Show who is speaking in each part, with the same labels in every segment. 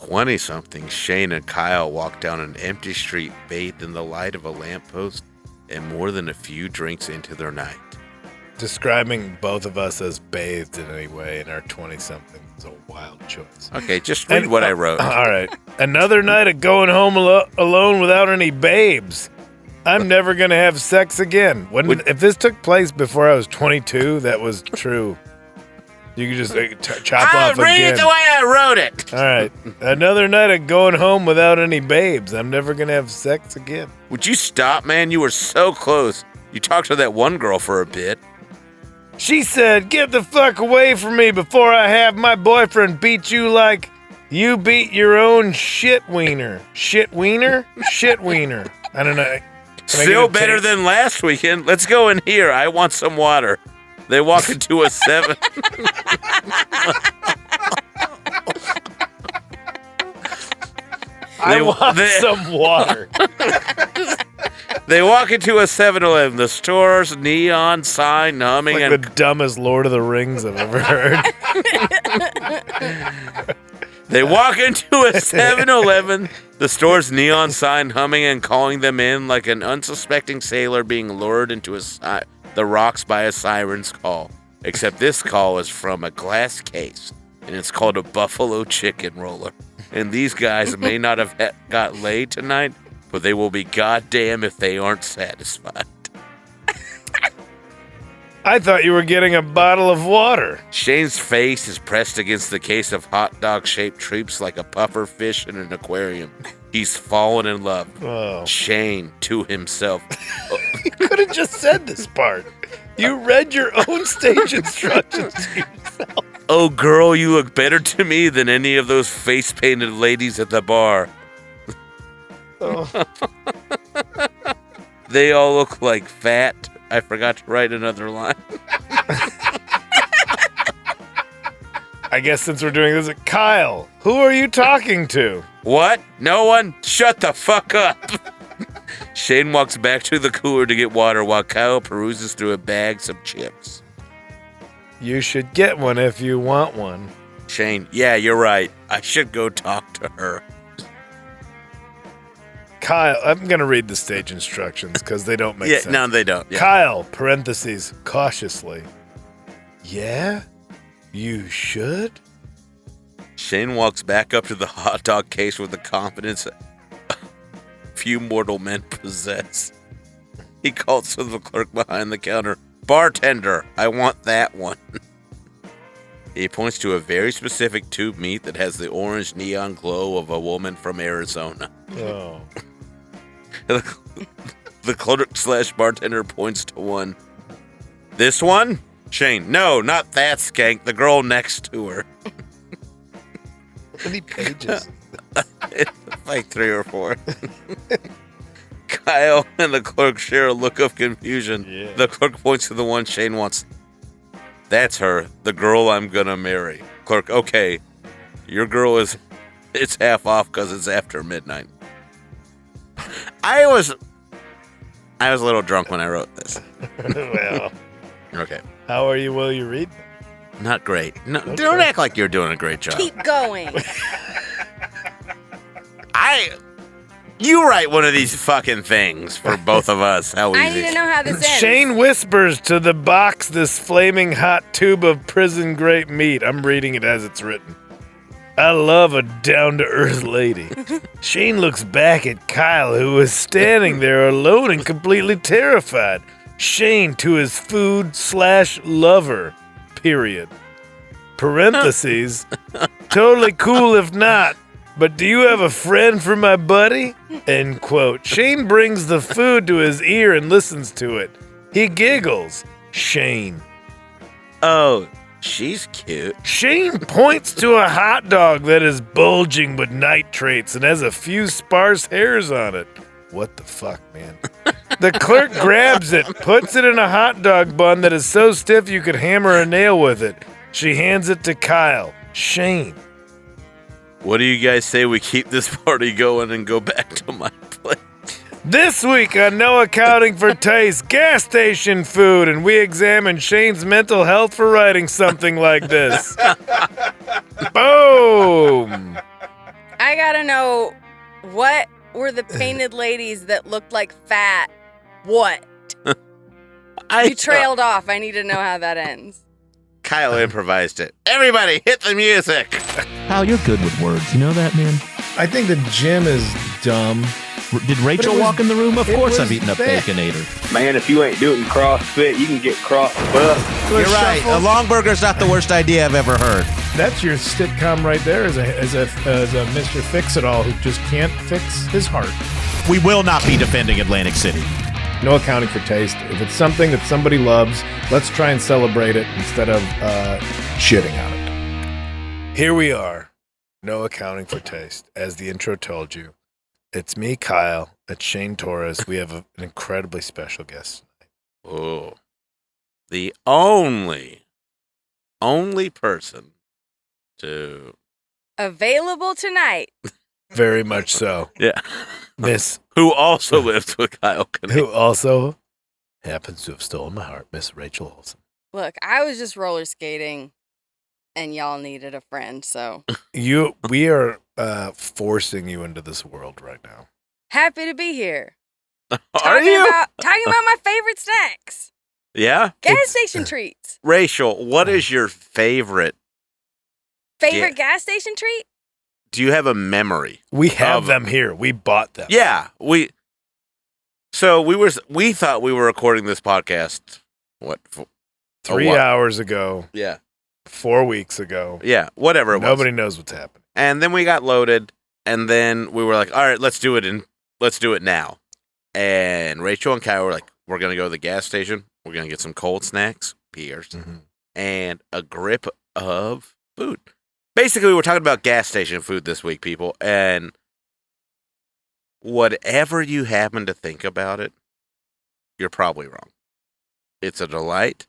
Speaker 1: 20-somethings, Shane and Kyle walk down an empty street bathed in the light of a lamppost and more than a few drinks into their night.
Speaker 2: Describing both of us as bathed in any way in our 20-something is a wild choice.
Speaker 1: Okay, just read what I wrote.
Speaker 2: All right. Another night of going home alone without any babes. I'm never going to have sex again. If this took place before I was 22, that was true. You could just chop off again.
Speaker 1: Read it the way I wrote it.
Speaker 2: All right. Another night of going home without any babes. I'm never going to have sex again.
Speaker 1: Would you stop, man? You were so close. You talked to that one girl for a bit.
Speaker 2: She said, "Get the fuck away from me before I have my boyfriend beat you like you beat your own shit wiener." Shit wiener? Shit wiener. I don't know.
Speaker 1: Still better than last weekend. Let's go in here. I want some water. They walk into a 7.
Speaker 2: I want some water.
Speaker 1: They walk into a 7-Eleven. The store's neon sign humming.
Speaker 2: It's like the dumbest Lord of the Rings I've ever heard.
Speaker 1: They walk into a 7-Eleven. The store's neon sign humming and calling them in like an unsuspecting sailor being lured into the rocks by a siren's call. Except this call is from a glass case, and it's called a buffalo chicken roller. And these guys may not have got laid tonight, but they will be goddamn if they aren't satisfied.
Speaker 2: I thought you were getting a bottle of water.
Speaker 1: Shane's face is pressed against the case of hot dog-shaped treats like a puffer fish in an aquarium. He's fallen in love.
Speaker 2: Oh.
Speaker 1: Shane to himself.
Speaker 2: You could have just said this part. You read your own stage instructions to yourself.
Speaker 1: Oh, girl, you look better to me than any of those face-painted ladies at the bar.
Speaker 2: Oh.
Speaker 1: They all look like fat. I forgot to write another line.
Speaker 2: I guess since we're doing this, Kyle, who are you talking to?
Speaker 1: What? No one? Shut the fuck up. Shane walks back to the cooler to get water while Kyle peruses through a bag of chips.
Speaker 2: You should get one if you want one.
Speaker 1: Shane, yeah, you're right. I should go talk to her.
Speaker 2: Kyle, I'm going to read the stage instructions because they don't make sense.
Speaker 1: No, they don't. Yeah.
Speaker 2: Kyle, parentheses, cautiously. Yeah? You should?
Speaker 1: Shane walks back up to the hot dog case with the confidence few mortal men possess. He calls to the clerk behind the counter, "Bartender, I want that one." He points to a very specific tube meat that has the orange neon glow of a woman from Arizona.
Speaker 2: Oh.
Speaker 1: The clerk/bartender points to one. "This one?" Shane, "No, not that skank, the girl next to her."
Speaker 2: How many pages?
Speaker 1: It's like 3 or 4. Kyle and the clerk share a look of confusion.
Speaker 2: Yeah.
Speaker 1: The clerk points to the one Shane wants. "That's her, the girl I'm gonna marry." Clerk, "Okay, your girl it's half off because it's after midnight." I was a little drunk when I wrote this.
Speaker 2: Well,
Speaker 1: Okay.
Speaker 2: how are you while you read?
Speaker 1: Not great. No,
Speaker 2: Okay.
Speaker 1: Don't act like you're doing a great job.
Speaker 3: Keep going.
Speaker 1: You write one of these fucking things for both of us. How easy.
Speaker 3: I need to know how this ends.
Speaker 2: Shane whispers to the box this flaming hot tube of prison grape meat. I'm reading it as it's written. "I love a down-to-earth lady." Shane looks back at Kyle, who is standing there alone and completely terrified. Shane to his food/lover, period. Parentheses, totally cool if not, but do you have a friend for my buddy? End quote. Shane brings the food to his ear and listens to it. He giggles. Shane.
Speaker 1: Oh, she's cute.
Speaker 2: Shane points to a hot dog that is bulging with nitrates and has a few sparse hairs on it. What the fuck, man? The clerk grabs it, puts it in a hot dog bun that is so stiff you could hammer a nail with it. She hands it to Kyle. Shane.
Speaker 1: What do you guys say we keep this party going and go back to my place?
Speaker 2: This week on No Accounting for Taste, gas station food, and we examine Shane's mental health for writing something like this. Boom!
Speaker 3: I gotta know, what were the painted ladies that looked like fat? What? You trailed off. I need to know how that ends.
Speaker 1: Kyle improvised it. Everybody, hit the music.
Speaker 4: Kyle, you're good with words. You know that, man?
Speaker 2: I think the gym is dumb.
Speaker 4: Did Rachel walk in the room? Of course I'm eating a Baconator.
Speaker 5: Man, if you ain't doing CrossFit, you can get crossed up.
Speaker 6: You're right. A long burger's not the worst idea I've ever heard.
Speaker 2: That's your sitcom right there as a Mr. Fix-It-All who just can't fix his heart.
Speaker 6: We will not be defending Atlantic City.
Speaker 2: No accounting for taste. If it's something that somebody loves, let's try and celebrate it instead of shitting on it. Here we are. No accounting for taste. As the intro told you, it's me, Kyle. It's Shane Torres. We have an incredibly special guest tonight.
Speaker 1: Oh, the only person to
Speaker 3: Available tonight.
Speaker 2: Very much so.
Speaker 1: yeah,
Speaker 2: Miss,
Speaker 1: who also lives with Kyle Kinane.
Speaker 2: who also happens to have stolen my heart, Miss Rachel Olsen.
Speaker 3: Look, I was just roller skating, and y'all needed a friend, so
Speaker 2: We are forcing you into this world right now.
Speaker 3: happy to be here.
Speaker 1: Are
Speaker 3: Talking
Speaker 1: you?
Speaker 3: about my favorite snacks.
Speaker 1: Yeah,
Speaker 3: Gas station treats.
Speaker 1: Rachel, what is your favorite?
Speaker 3: Favorite gas station treat?
Speaker 1: Do you have a memory?
Speaker 2: We have
Speaker 1: Of-
Speaker 2: them here. We bought them.
Speaker 1: Yeah, we thought we were recording this podcast. What?
Speaker 2: 3 hours ago,
Speaker 1: Yeah,
Speaker 2: 4 weeks ago.
Speaker 1: yeah, whatever it was.
Speaker 2: Nobody knows what's happening.
Speaker 1: And then we got loaded, and then we were like, all right, let's do it now. And Rachel and Kyle were like, we're going to go to the gas station. We're going to get some cold snacks, beers, and a grip of food. Basically, we're talking about gas station food this week, people. And whatever you happen to think about it, you're probably wrong. It's a delight.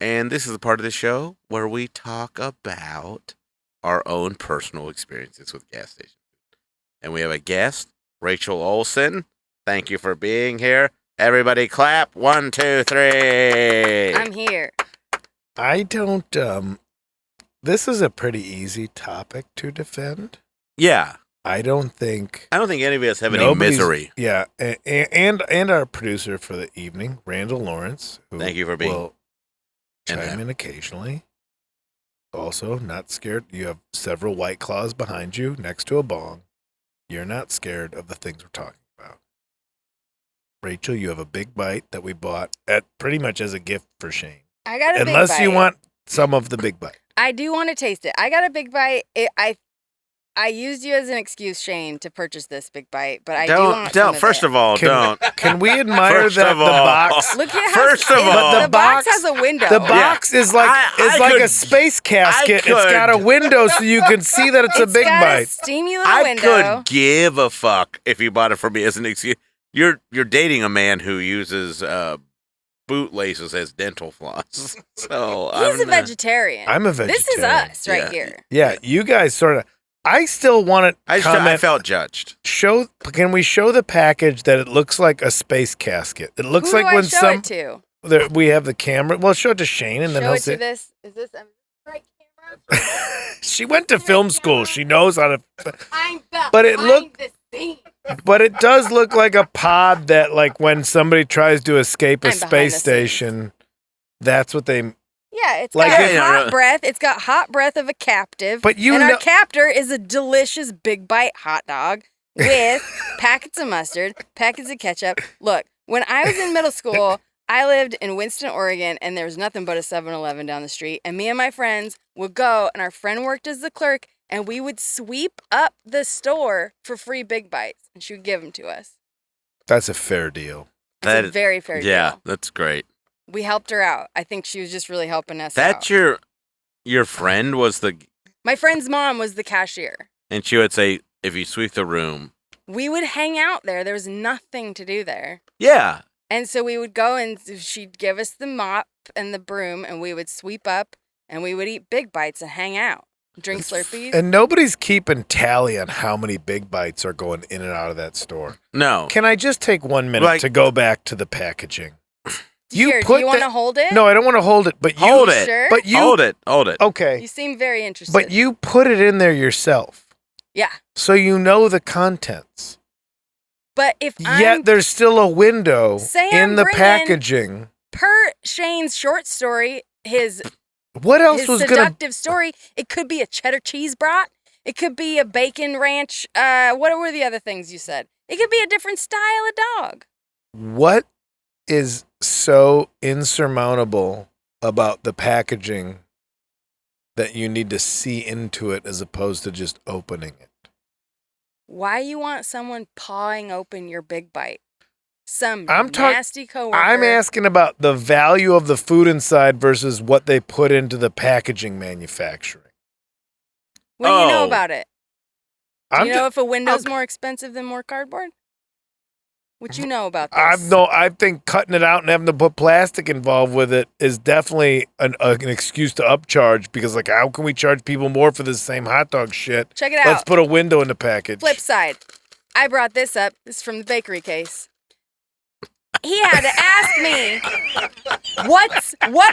Speaker 1: And this is the part of the show where we talk about our own personal experiences with gas station food. And we have a guest, Rachel Olsen. Thank you for being here. Everybody clap. 1, 2, 3.
Speaker 3: I'm here.
Speaker 2: I don't, this is a pretty easy topic to defend.
Speaker 1: Yeah.
Speaker 2: I don't think
Speaker 1: any of us have any
Speaker 2: nobody's-
Speaker 1: misery.
Speaker 2: Yeah, and our producer for the evening, Randall Lawrence. Who
Speaker 1: Thank you for being
Speaker 2: will
Speaker 1: in
Speaker 2: chime
Speaker 1: that.
Speaker 2: in occasionally. Also, not scared. You have several White Claws behind you next to a bong. You're not scared of the things we're talking about. Rachel, you have a big bite that we bought at pretty much as a gift for Shane.
Speaker 3: I got a big bite.
Speaker 2: Unless you want some of the big bite.
Speaker 3: I do want to taste it. I got a big bite. I used you as an excuse, Shane, to purchase this big bite, but I do want some
Speaker 1: Don't.
Speaker 3: of
Speaker 1: First
Speaker 3: it.
Speaker 1: of all, don't.
Speaker 2: Can we admire
Speaker 1: First
Speaker 2: that
Speaker 1: of
Speaker 2: the
Speaker 1: all-
Speaker 2: box?
Speaker 3: Look at
Speaker 1: First of all-
Speaker 3: the box has a window.
Speaker 2: The box is like
Speaker 1: I
Speaker 2: like
Speaker 1: could-
Speaker 2: a space casket.
Speaker 1: I
Speaker 2: It's got a
Speaker 1: could-
Speaker 2: window so you can see that it's a big
Speaker 3: got
Speaker 2: bite.
Speaker 3: a steamy little
Speaker 1: I
Speaker 3: window.
Speaker 1: could give a fuck if you bought it for me as an excuse. You're dating a man who uses bootlaces as dental floss. So
Speaker 3: He's
Speaker 1: I'm
Speaker 3: a vegetarian.
Speaker 2: I'm a
Speaker 3: This is
Speaker 2: vegetarian.
Speaker 3: us right
Speaker 1: Yeah.
Speaker 3: here.
Speaker 2: Yeah, you guys sort of. I still want to
Speaker 1: I
Speaker 2: comment.
Speaker 1: felt judged.
Speaker 2: Can we show the package that it looks like a space casket? It looks
Speaker 3: Who
Speaker 2: like
Speaker 3: do
Speaker 2: when
Speaker 3: I show
Speaker 2: some
Speaker 3: it to?
Speaker 2: we have the camera. Well, show it to Shane and then
Speaker 3: Show
Speaker 2: he'll
Speaker 3: it
Speaker 2: see.
Speaker 3: to this. Is this the right camera?
Speaker 2: She went to film school. She knows how to.
Speaker 3: I'm the
Speaker 2: But it look-
Speaker 3: the scene.
Speaker 2: But it does look like a pod that, like, when somebody tries to escape a
Speaker 3: I'm behind
Speaker 2: space
Speaker 3: the
Speaker 2: station, that's what they.
Speaker 3: Yeah, it's
Speaker 2: Like
Speaker 3: got
Speaker 2: it-
Speaker 3: hot breath. It's got hot breath of a captive.
Speaker 2: But you
Speaker 3: and
Speaker 2: know-
Speaker 3: our captor is a delicious big bite hot dog with packets of mustard, packets of ketchup. Look, when I was in middle school, I lived in Winston, Oregon, and there was nothing but a 7-Eleven down the street. And me and my friends would go, and our friend worked as the clerk, and we would sweep up the store for free big bites, and she would give them to us.
Speaker 2: That's a fair deal.
Speaker 3: It's a very fair
Speaker 1: Yeah,
Speaker 3: deal.
Speaker 1: that's great.
Speaker 3: We helped her out. I think she was just really helping us
Speaker 1: That's
Speaker 3: out.
Speaker 1: your friend was
Speaker 3: My friend's mom was the cashier.
Speaker 1: and she would say, if you sweep the room.
Speaker 3: We would hang out there. There was nothing to do there.
Speaker 1: Yeah.
Speaker 3: And so we would go and she'd give us the mop and the broom and we would sweep up and we would eat big bites and hang out. Drink Slurpees.
Speaker 2: And nobody's keeping tally on how many big bites are going in and out of that store.
Speaker 1: No.
Speaker 2: Can I just take 1 minute
Speaker 1: Like-
Speaker 2: to go back to the packaging?
Speaker 3: Here, do you want to hold it?
Speaker 2: No, I don't want to hold it. But you
Speaker 1: Hold it.
Speaker 3: Sure?
Speaker 2: But you
Speaker 1: Hold it. Hold it.
Speaker 3: You
Speaker 2: Okay.
Speaker 3: seem very interested.
Speaker 2: But you put it in there yourself.
Speaker 3: Yeah.
Speaker 2: So you know the contents.
Speaker 3: But if
Speaker 2: Yet there's still a window
Speaker 3: Say
Speaker 2: in
Speaker 3: I'm
Speaker 2: the
Speaker 3: bringing-
Speaker 2: packaging.
Speaker 3: per Shane's short story, his
Speaker 2: What else
Speaker 3: his
Speaker 2: was
Speaker 3: seductive story, it could be a cheddar cheese brat. It could be a bacon ranch. What were the other things you said? It could be a different style of dog.
Speaker 2: What is so insurmountable about the packaging that you need to see into it as opposed to just opening it?
Speaker 3: Why you want someone pawing open your big bite? Some
Speaker 2: I'm talk-
Speaker 3: nasty coworker.
Speaker 2: I'm asking about the value of the food inside versus what they put into the packaging manufacturing.
Speaker 3: What do you know
Speaker 1: Oh.
Speaker 3: about it? Do
Speaker 2: I'm
Speaker 3: you know
Speaker 2: ju-
Speaker 3: if a window's
Speaker 2: okay.
Speaker 3: more expensive than more cardboard? What you know about this?
Speaker 2: I think cutting it out and having to put plastic involved with it is definitely an excuse to upcharge because, like, how can we charge people more for the same hot dog shit?
Speaker 3: Check it out.
Speaker 2: Let's put a window in the package.
Speaker 3: Flip side. I brought this up. This is from the bakery case. He had to ask me, what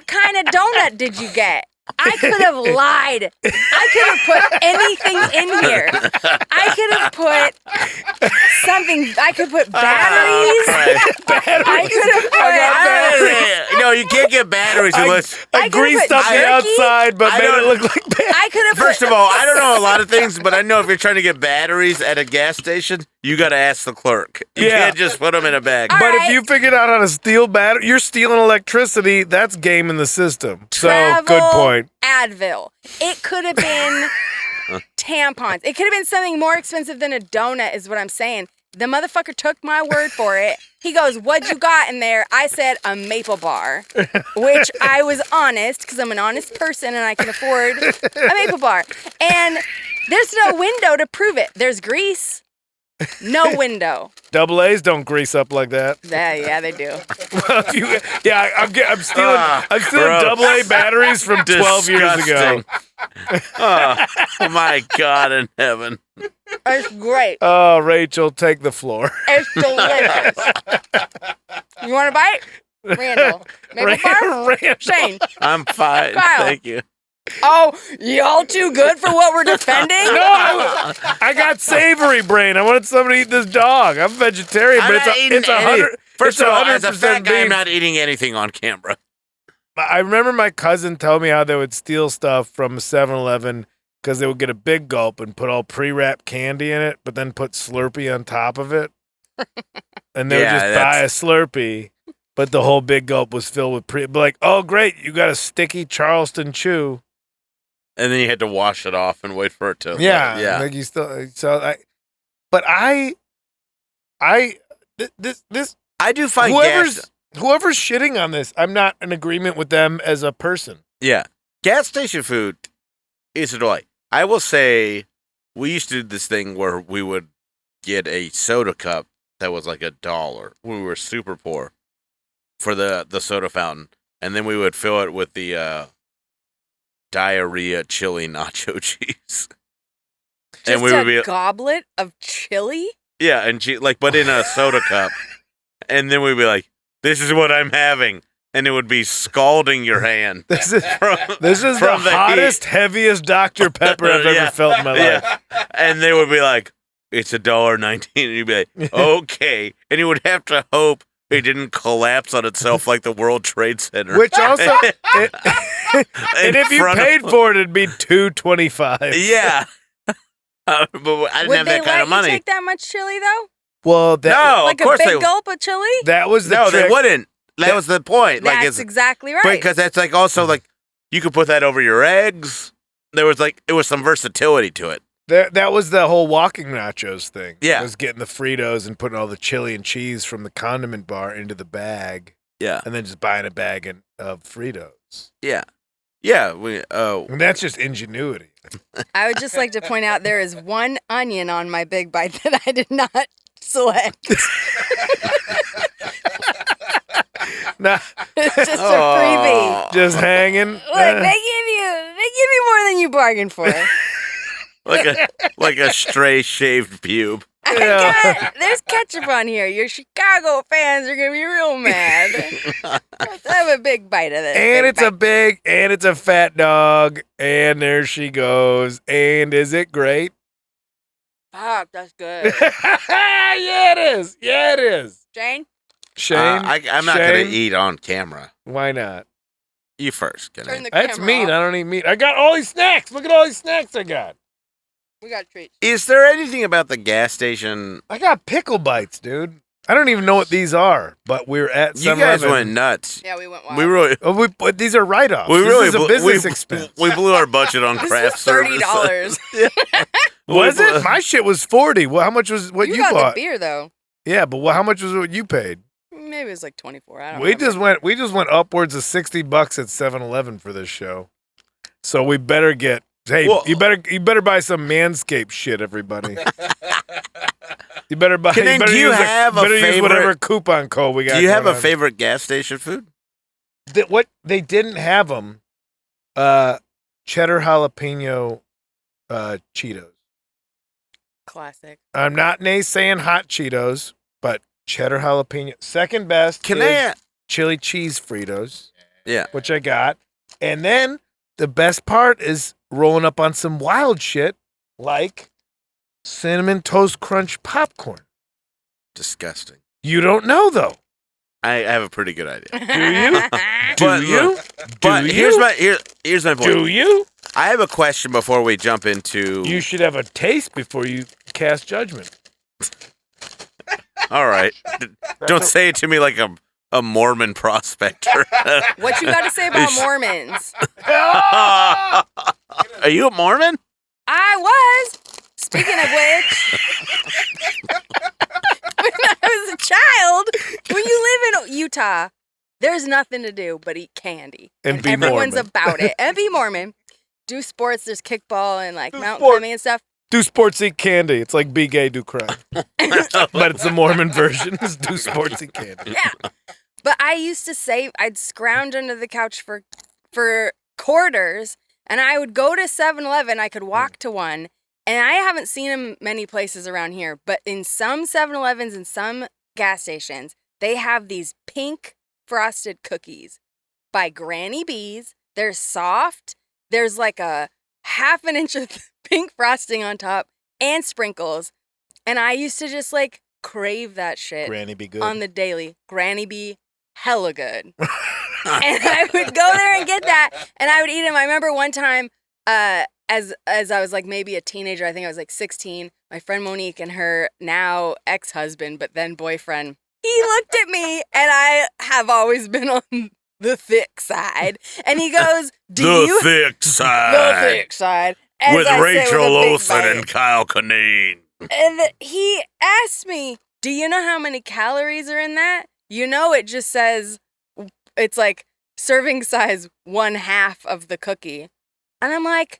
Speaker 3: kind of donut did you get? I could have lied. I could have put anything in here. I could have put something. I could put batteries. I could have put.
Speaker 1: No, you can't get batteries unless.
Speaker 2: I
Speaker 3: I could've
Speaker 2: greased
Speaker 3: put
Speaker 2: up the
Speaker 3: jerky.
Speaker 2: outside, but
Speaker 1: I
Speaker 2: made it
Speaker 1: don't-
Speaker 2: look like bad.
Speaker 3: I could have.
Speaker 1: First of all, I don't know a lot of things, but I know if you're trying to get batteries at a gas station, you got to ask the clerk. You
Speaker 2: Yeah.
Speaker 1: can't just put them in a bag.
Speaker 3: All
Speaker 2: But
Speaker 3: right.
Speaker 2: if you figured out how to steal battery, you're stealing electricity. That's game in the system. So
Speaker 3: Travel
Speaker 2: good point.
Speaker 3: Advil. It could have been tampons. It could have been something more expensive than a donut, is what I'm saying. The motherfucker took my word for it. He goes, "What you got in there?" I said, "A maple bar," which I was honest because I'm an honest person and I can afford a maple bar. And there's no window to prove it. There's grease. No window.
Speaker 2: Double A's don't grease up like that.
Speaker 3: Yeah, they do.
Speaker 2: I'm stealing. I'm stealing
Speaker 1: gross.
Speaker 2: double A batteries from 12 years ago.
Speaker 1: Oh my God in heaven.
Speaker 3: It's great.
Speaker 2: Oh, Rachel, take the floor.
Speaker 3: It's delicious. You want a bite? Randall. Maple bar?
Speaker 2: Randall.
Speaker 3: Shane.
Speaker 1: I'm fine.
Speaker 3: Kyle.
Speaker 1: Thank you.
Speaker 3: Oh, y'all too good for what we're defending?
Speaker 2: No, I got savory brain. I wanted somebody to eat this dog. I'm vegetarian,
Speaker 1: I'm
Speaker 2: but
Speaker 1: not eating
Speaker 2: it's a
Speaker 1: any-
Speaker 2: hundred.
Speaker 1: First
Speaker 2: it's
Speaker 1: of all, as a
Speaker 2: 100%
Speaker 1: fat guy, I'm
Speaker 2: beef.
Speaker 1: not eating anything on camera.
Speaker 2: I remember my cousin telling me how they would steal stuff from 7-Eleven because they would get a big gulp and put all pre-wrapped candy in it, but then put Slurpee on top of it. And they would
Speaker 1: Yeah,
Speaker 2: just buy a Slurpee, but the whole big gulp was filled with like, oh, great, you got a sticky Charleston Chew.
Speaker 1: And then you had to wash it off and wait for it to.
Speaker 2: Yeah. Like you still, this
Speaker 1: I do find
Speaker 2: whoever's shitting on this, I'm not in agreement with them as a person.
Speaker 1: Yeah. Gas station food is a delight. I will say we used to do this thing where we would get a soda cup that was like $1 when we were super poor for the soda fountain. And then we would fill it with the diarrhea chili nacho cheese.
Speaker 3: Just
Speaker 1: we would be
Speaker 3: a goblet of chili?
Speaker 1: yeah, and but in a soda cup. And then we'd be like, "This is what I'm having." And it would be scalding your hand.
Speaker 2: This is
Speaker 1: from
Speaker 2: the
Speaker 1: from the
Speaker 2: hottest, heaviest Dr. Pepper I've
Speaker 1: Yeah.
Speaker 2: ever felt in my life.
Speaker 1: Yeah. And they would be like, "It's $1.19." And you'd be like, "Okay." And you would have to hope it didn't collapse on itself like the World Trade Center.
Speaker 2: Which also, and if you paid for it, it'd be $2.25.
Speaker 1: Yeah. But I didn't
Speaker 3: Would
Speaker 1: have
Speaker 3: they
Speaker 1: that kind
Speaker 3: let
Speaker 1: of money.
Speaker 3: you take that much chili, though?
Speaker 2: Well,
Speaker 1: No,
Speaker 3: Like
Speaker 1: of course
Speaker 3: a big
Speaker 1: they
Speaker 3: gulp of chili?
Speaker 2: that was the
Speaker 1: No,
Speaker 2: trick.
Speaker 1: they wouldn't. That was the point. Like
Speaker 3: That's
Speaker 1: it's
Speaker 3: exactly right.
Speaker 1: because that's like also like you could put that over your eggs. There was some versatility to it.
Speaker 2: That was the whole walking nachos thing.
Speaker 1: Yeah.
Speaker 2: Was getting the Fritos and putting all the chili and cheese from the condiment bar into the bag,
Speaker 1: Yeah.
Speaker 2: and then just buying a bag of Fritos.
Speaker 1: Yeah. Yeah. We
Speaker 2: And that's just ingenuity.
Speaker 3: I would just like to point out there is one onion on my big bite that I did not select.
Speaker 2: Nah,
Speaker 3: It's just a freebie.
Speaker 1: Oh,
Speaker 2: just hanging.
Speaker 3: Look, they give you more than you bargained for.
Speaker 1: like a stray shaved pube.
Speaker 3: There's ketchup on here. Your Chicago fans are gonna be real mad. Let's have a big bite of this.
Speaker 2: And
Speaker 3: big
Speaker 2: it's a
Speaker 3: bite.
Speaker 2: big, and it's a fat dog, and there she goes. And is it great?
Speaker 3: Fuck, that's good.
Speaker 2: Yeah, it is. Yeah, it is.
Speaker 3: Jane?
Speaker 2: Shane,
Speaker 1: I'm not going
Speaker 2: Shane?
Speaker 1: to eat on camera.
Speaker 2: Why not?
Speaker 1: You first,
Speaker 3: Turn
Speaker 1: Kinane.
Speaker 3: the
Speaker 2: That's
Speaker 3: camera
Speaker 2: meat.
Speaker 3: off.
Speaker 2: I don't eat meat. I got all these snacks. Look at all these snacks I got.
Speaker 3: We got treats.
Speaker 1: Is there anything about the gas station?
Speaker 2: I got pickle bites, dude. I don't even know what these are, but we're at
Speaker 1: You guys
Speaker 2: 7-Eleven.
Speaker 1: went nuts.
Speaker 3: Yeah, we went wild.
Speaker 1: We really,
Speaker 2: But these are write-offs.
Speaker 1: we
Speaker 2: This
Speaker 1: really
Speaker 2: is a
Speaker 1: blew-
Speaker 2: business
Speaker 1: we,
Speaker 2: expense.
Speaker 1: We blew our budget on
Speaker 3: This
Speaker 1: craft
Speaker 3: is
Speaker 1: service.
Speaker 3: $30.
Speaker 2: Was it? My shit was 40. Well, how much was what you,
Speaker 3: got
Speaker 2: bought?
Speaker 3: the beer though.
Speaker 2: Yeah, but how much was what you paid?
Speaker 3: Maybe it was like 24. I don't
Speaker 2: We
Speaker 3: remember.
Speaker 2: just went upwards of $60 at 7-Eleven for this show. So we better get. Hey,
Speaker 1: Well-
Speaker 2: you better buy some Manscaped shit, everybody. You better buy.
Speaker 1: Kinane,
Speaker 2: better
Speaker 1: do you
Speaker 2: use
Speaker 1: have a
Speaker 2: better use
Speaker 1: favorite-
Speaker 2: whatever coupon code we got.
Speaker 1: Do you have
Speaker 2: going
Speaker 1: a
Speaker 2: on.
Speaker 1: favorite gas station food?
Speaker 2: What they didn't have them, cheddar jalapeno Cheetos.
Speaker 3: Classic.
Speaker 2: I'm not naysaying hot Cheetos, but cheddar jalapeno. Second best
Speaker 1: Can
Speaker 2: is
Speaker 1: I?
Speaker 2: chili cheese Fritos,
Speaker 1: Yeah.
Speaker 2: which I got. And then the best part is rolling up on some wild shit like cinnamon toast crunch popcorn.
Speaker 1: Disgusting.
Speaker 2: You don't know though.
Speaker 1: I have a pretty good idea.
Speaker 2: Do you?
Speaker 1: But
Speaker 2: Do you?
Speaker 1: look, but
Speaker 2: Do
Speaker 1: here's
Speaker 2: you?
Speaker 1: here's my point.
Speaker 2: Do you?
Speaker 1: I have a question before we jump into.
Speaker 2: You should have a taste before you cast judgment.
Speaker 1: All right. Don't say it to me like a Mormon prospector.
Speaker 3: What you got to say about Mormons?
Speaker 1: Are you a Mormon?
Speaker 3: I was. Speaking of which, when I was a child, when you live in Utah, there's nothing to do but eat candy.
Speaker 2: And be
Speaker 3: everyone's
Speaker 2: Mormon.
Speaker 3: about it. And be Mormon. Do sports. There's kickball and like mountain
Speaker 2: sport.
Speaker 3: climbing and stuff.
Speaker 2: Do sports, eat candy. It's like be gay, do crime. But it's the Mormon version. It's do sports, eat candy.
Speaker 3: Yeah. But I used to save, I'd scrounge under the couch for quarters, and I would go to 7-Eleven. I could walk to one, and I haven't seen them many places around here, but in some 7-Elevens and some gas stations, they have these pink frosted cookies by Granny B's. They're soft. There's like a half an inch of pink frosting on top and sprinkles. And I used to just like crave that shit
Speaker 2: Granny be good.
Speaker 3: on the daily. Granny be hella good. And I would go there and get that, and I would eat them. I remember one time, as I was like maybe a teenager, I think I was like 16, my friend Monique and her now ex-husband, but then boyfriend, he looked at me, and I have always been on the thick side, and he goes,
Speaker 1: The thick side.
Speaker 3: The thick side. as
Speaker 1: With
Speaker 3: I say,
Speaker 1: Rachel
Speaker 3: with a big
Speaker 1: Olsen
Speaker 3: bite.
Speaker 1: and Kyle Kinane.
Speaker 3: And he asked me, do you know how many calories are in that? You know, it just says, it's like serving size 1/2 of the cookie. And I'm like,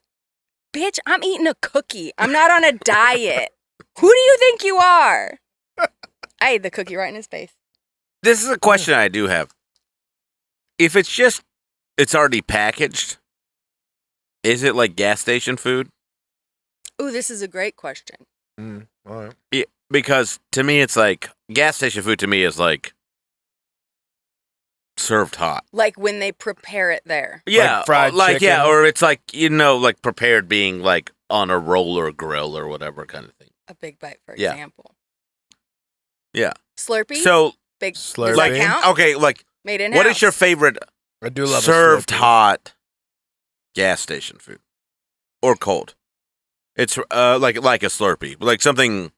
Speaker 3: bitch, I'm eating a cookie. I'm not on a diet. Who do you think you are? I ate the cookie right in his face.
Speaker 1: This is a question I do have. If it's already packaged, is it like gas station food?
Speaker 3: Ooh, this is a great question.
Speaker 2: All right.
Speaker 1: Yeah, because to me, it's like gas station food to me is like served hot.
Speaker 3: Like when they prepare it there.
Speaker 1: Yeah,
Speaker 2: fried
Speaker 1: like yeah,
Speaker 2: chicken.
Speaker 1: or it's like like prepared being like on a roller grill or whatever kind of thing.
Speaker 3: A big bite, for
Speaker 1: Yeah.
Speaker 3: example.
Speaker 1: Yeah.
Speaker 3: Slurpee?
Speaker 1: So
Speaker 3: big.
Speaker 2: Slurpee.
Speaker 3: Does
Speaker 1: like
Speaker 3: that count?
Speaker 1: okay, like
Speaker 3: Made in
Speaker 1: what is your favorite
Speaker 2: I do love
Speaker 1: served
Speaker 2: a Slurpee.
Speaker 1: hot gas station food or cold? It's like a Slurpee, like something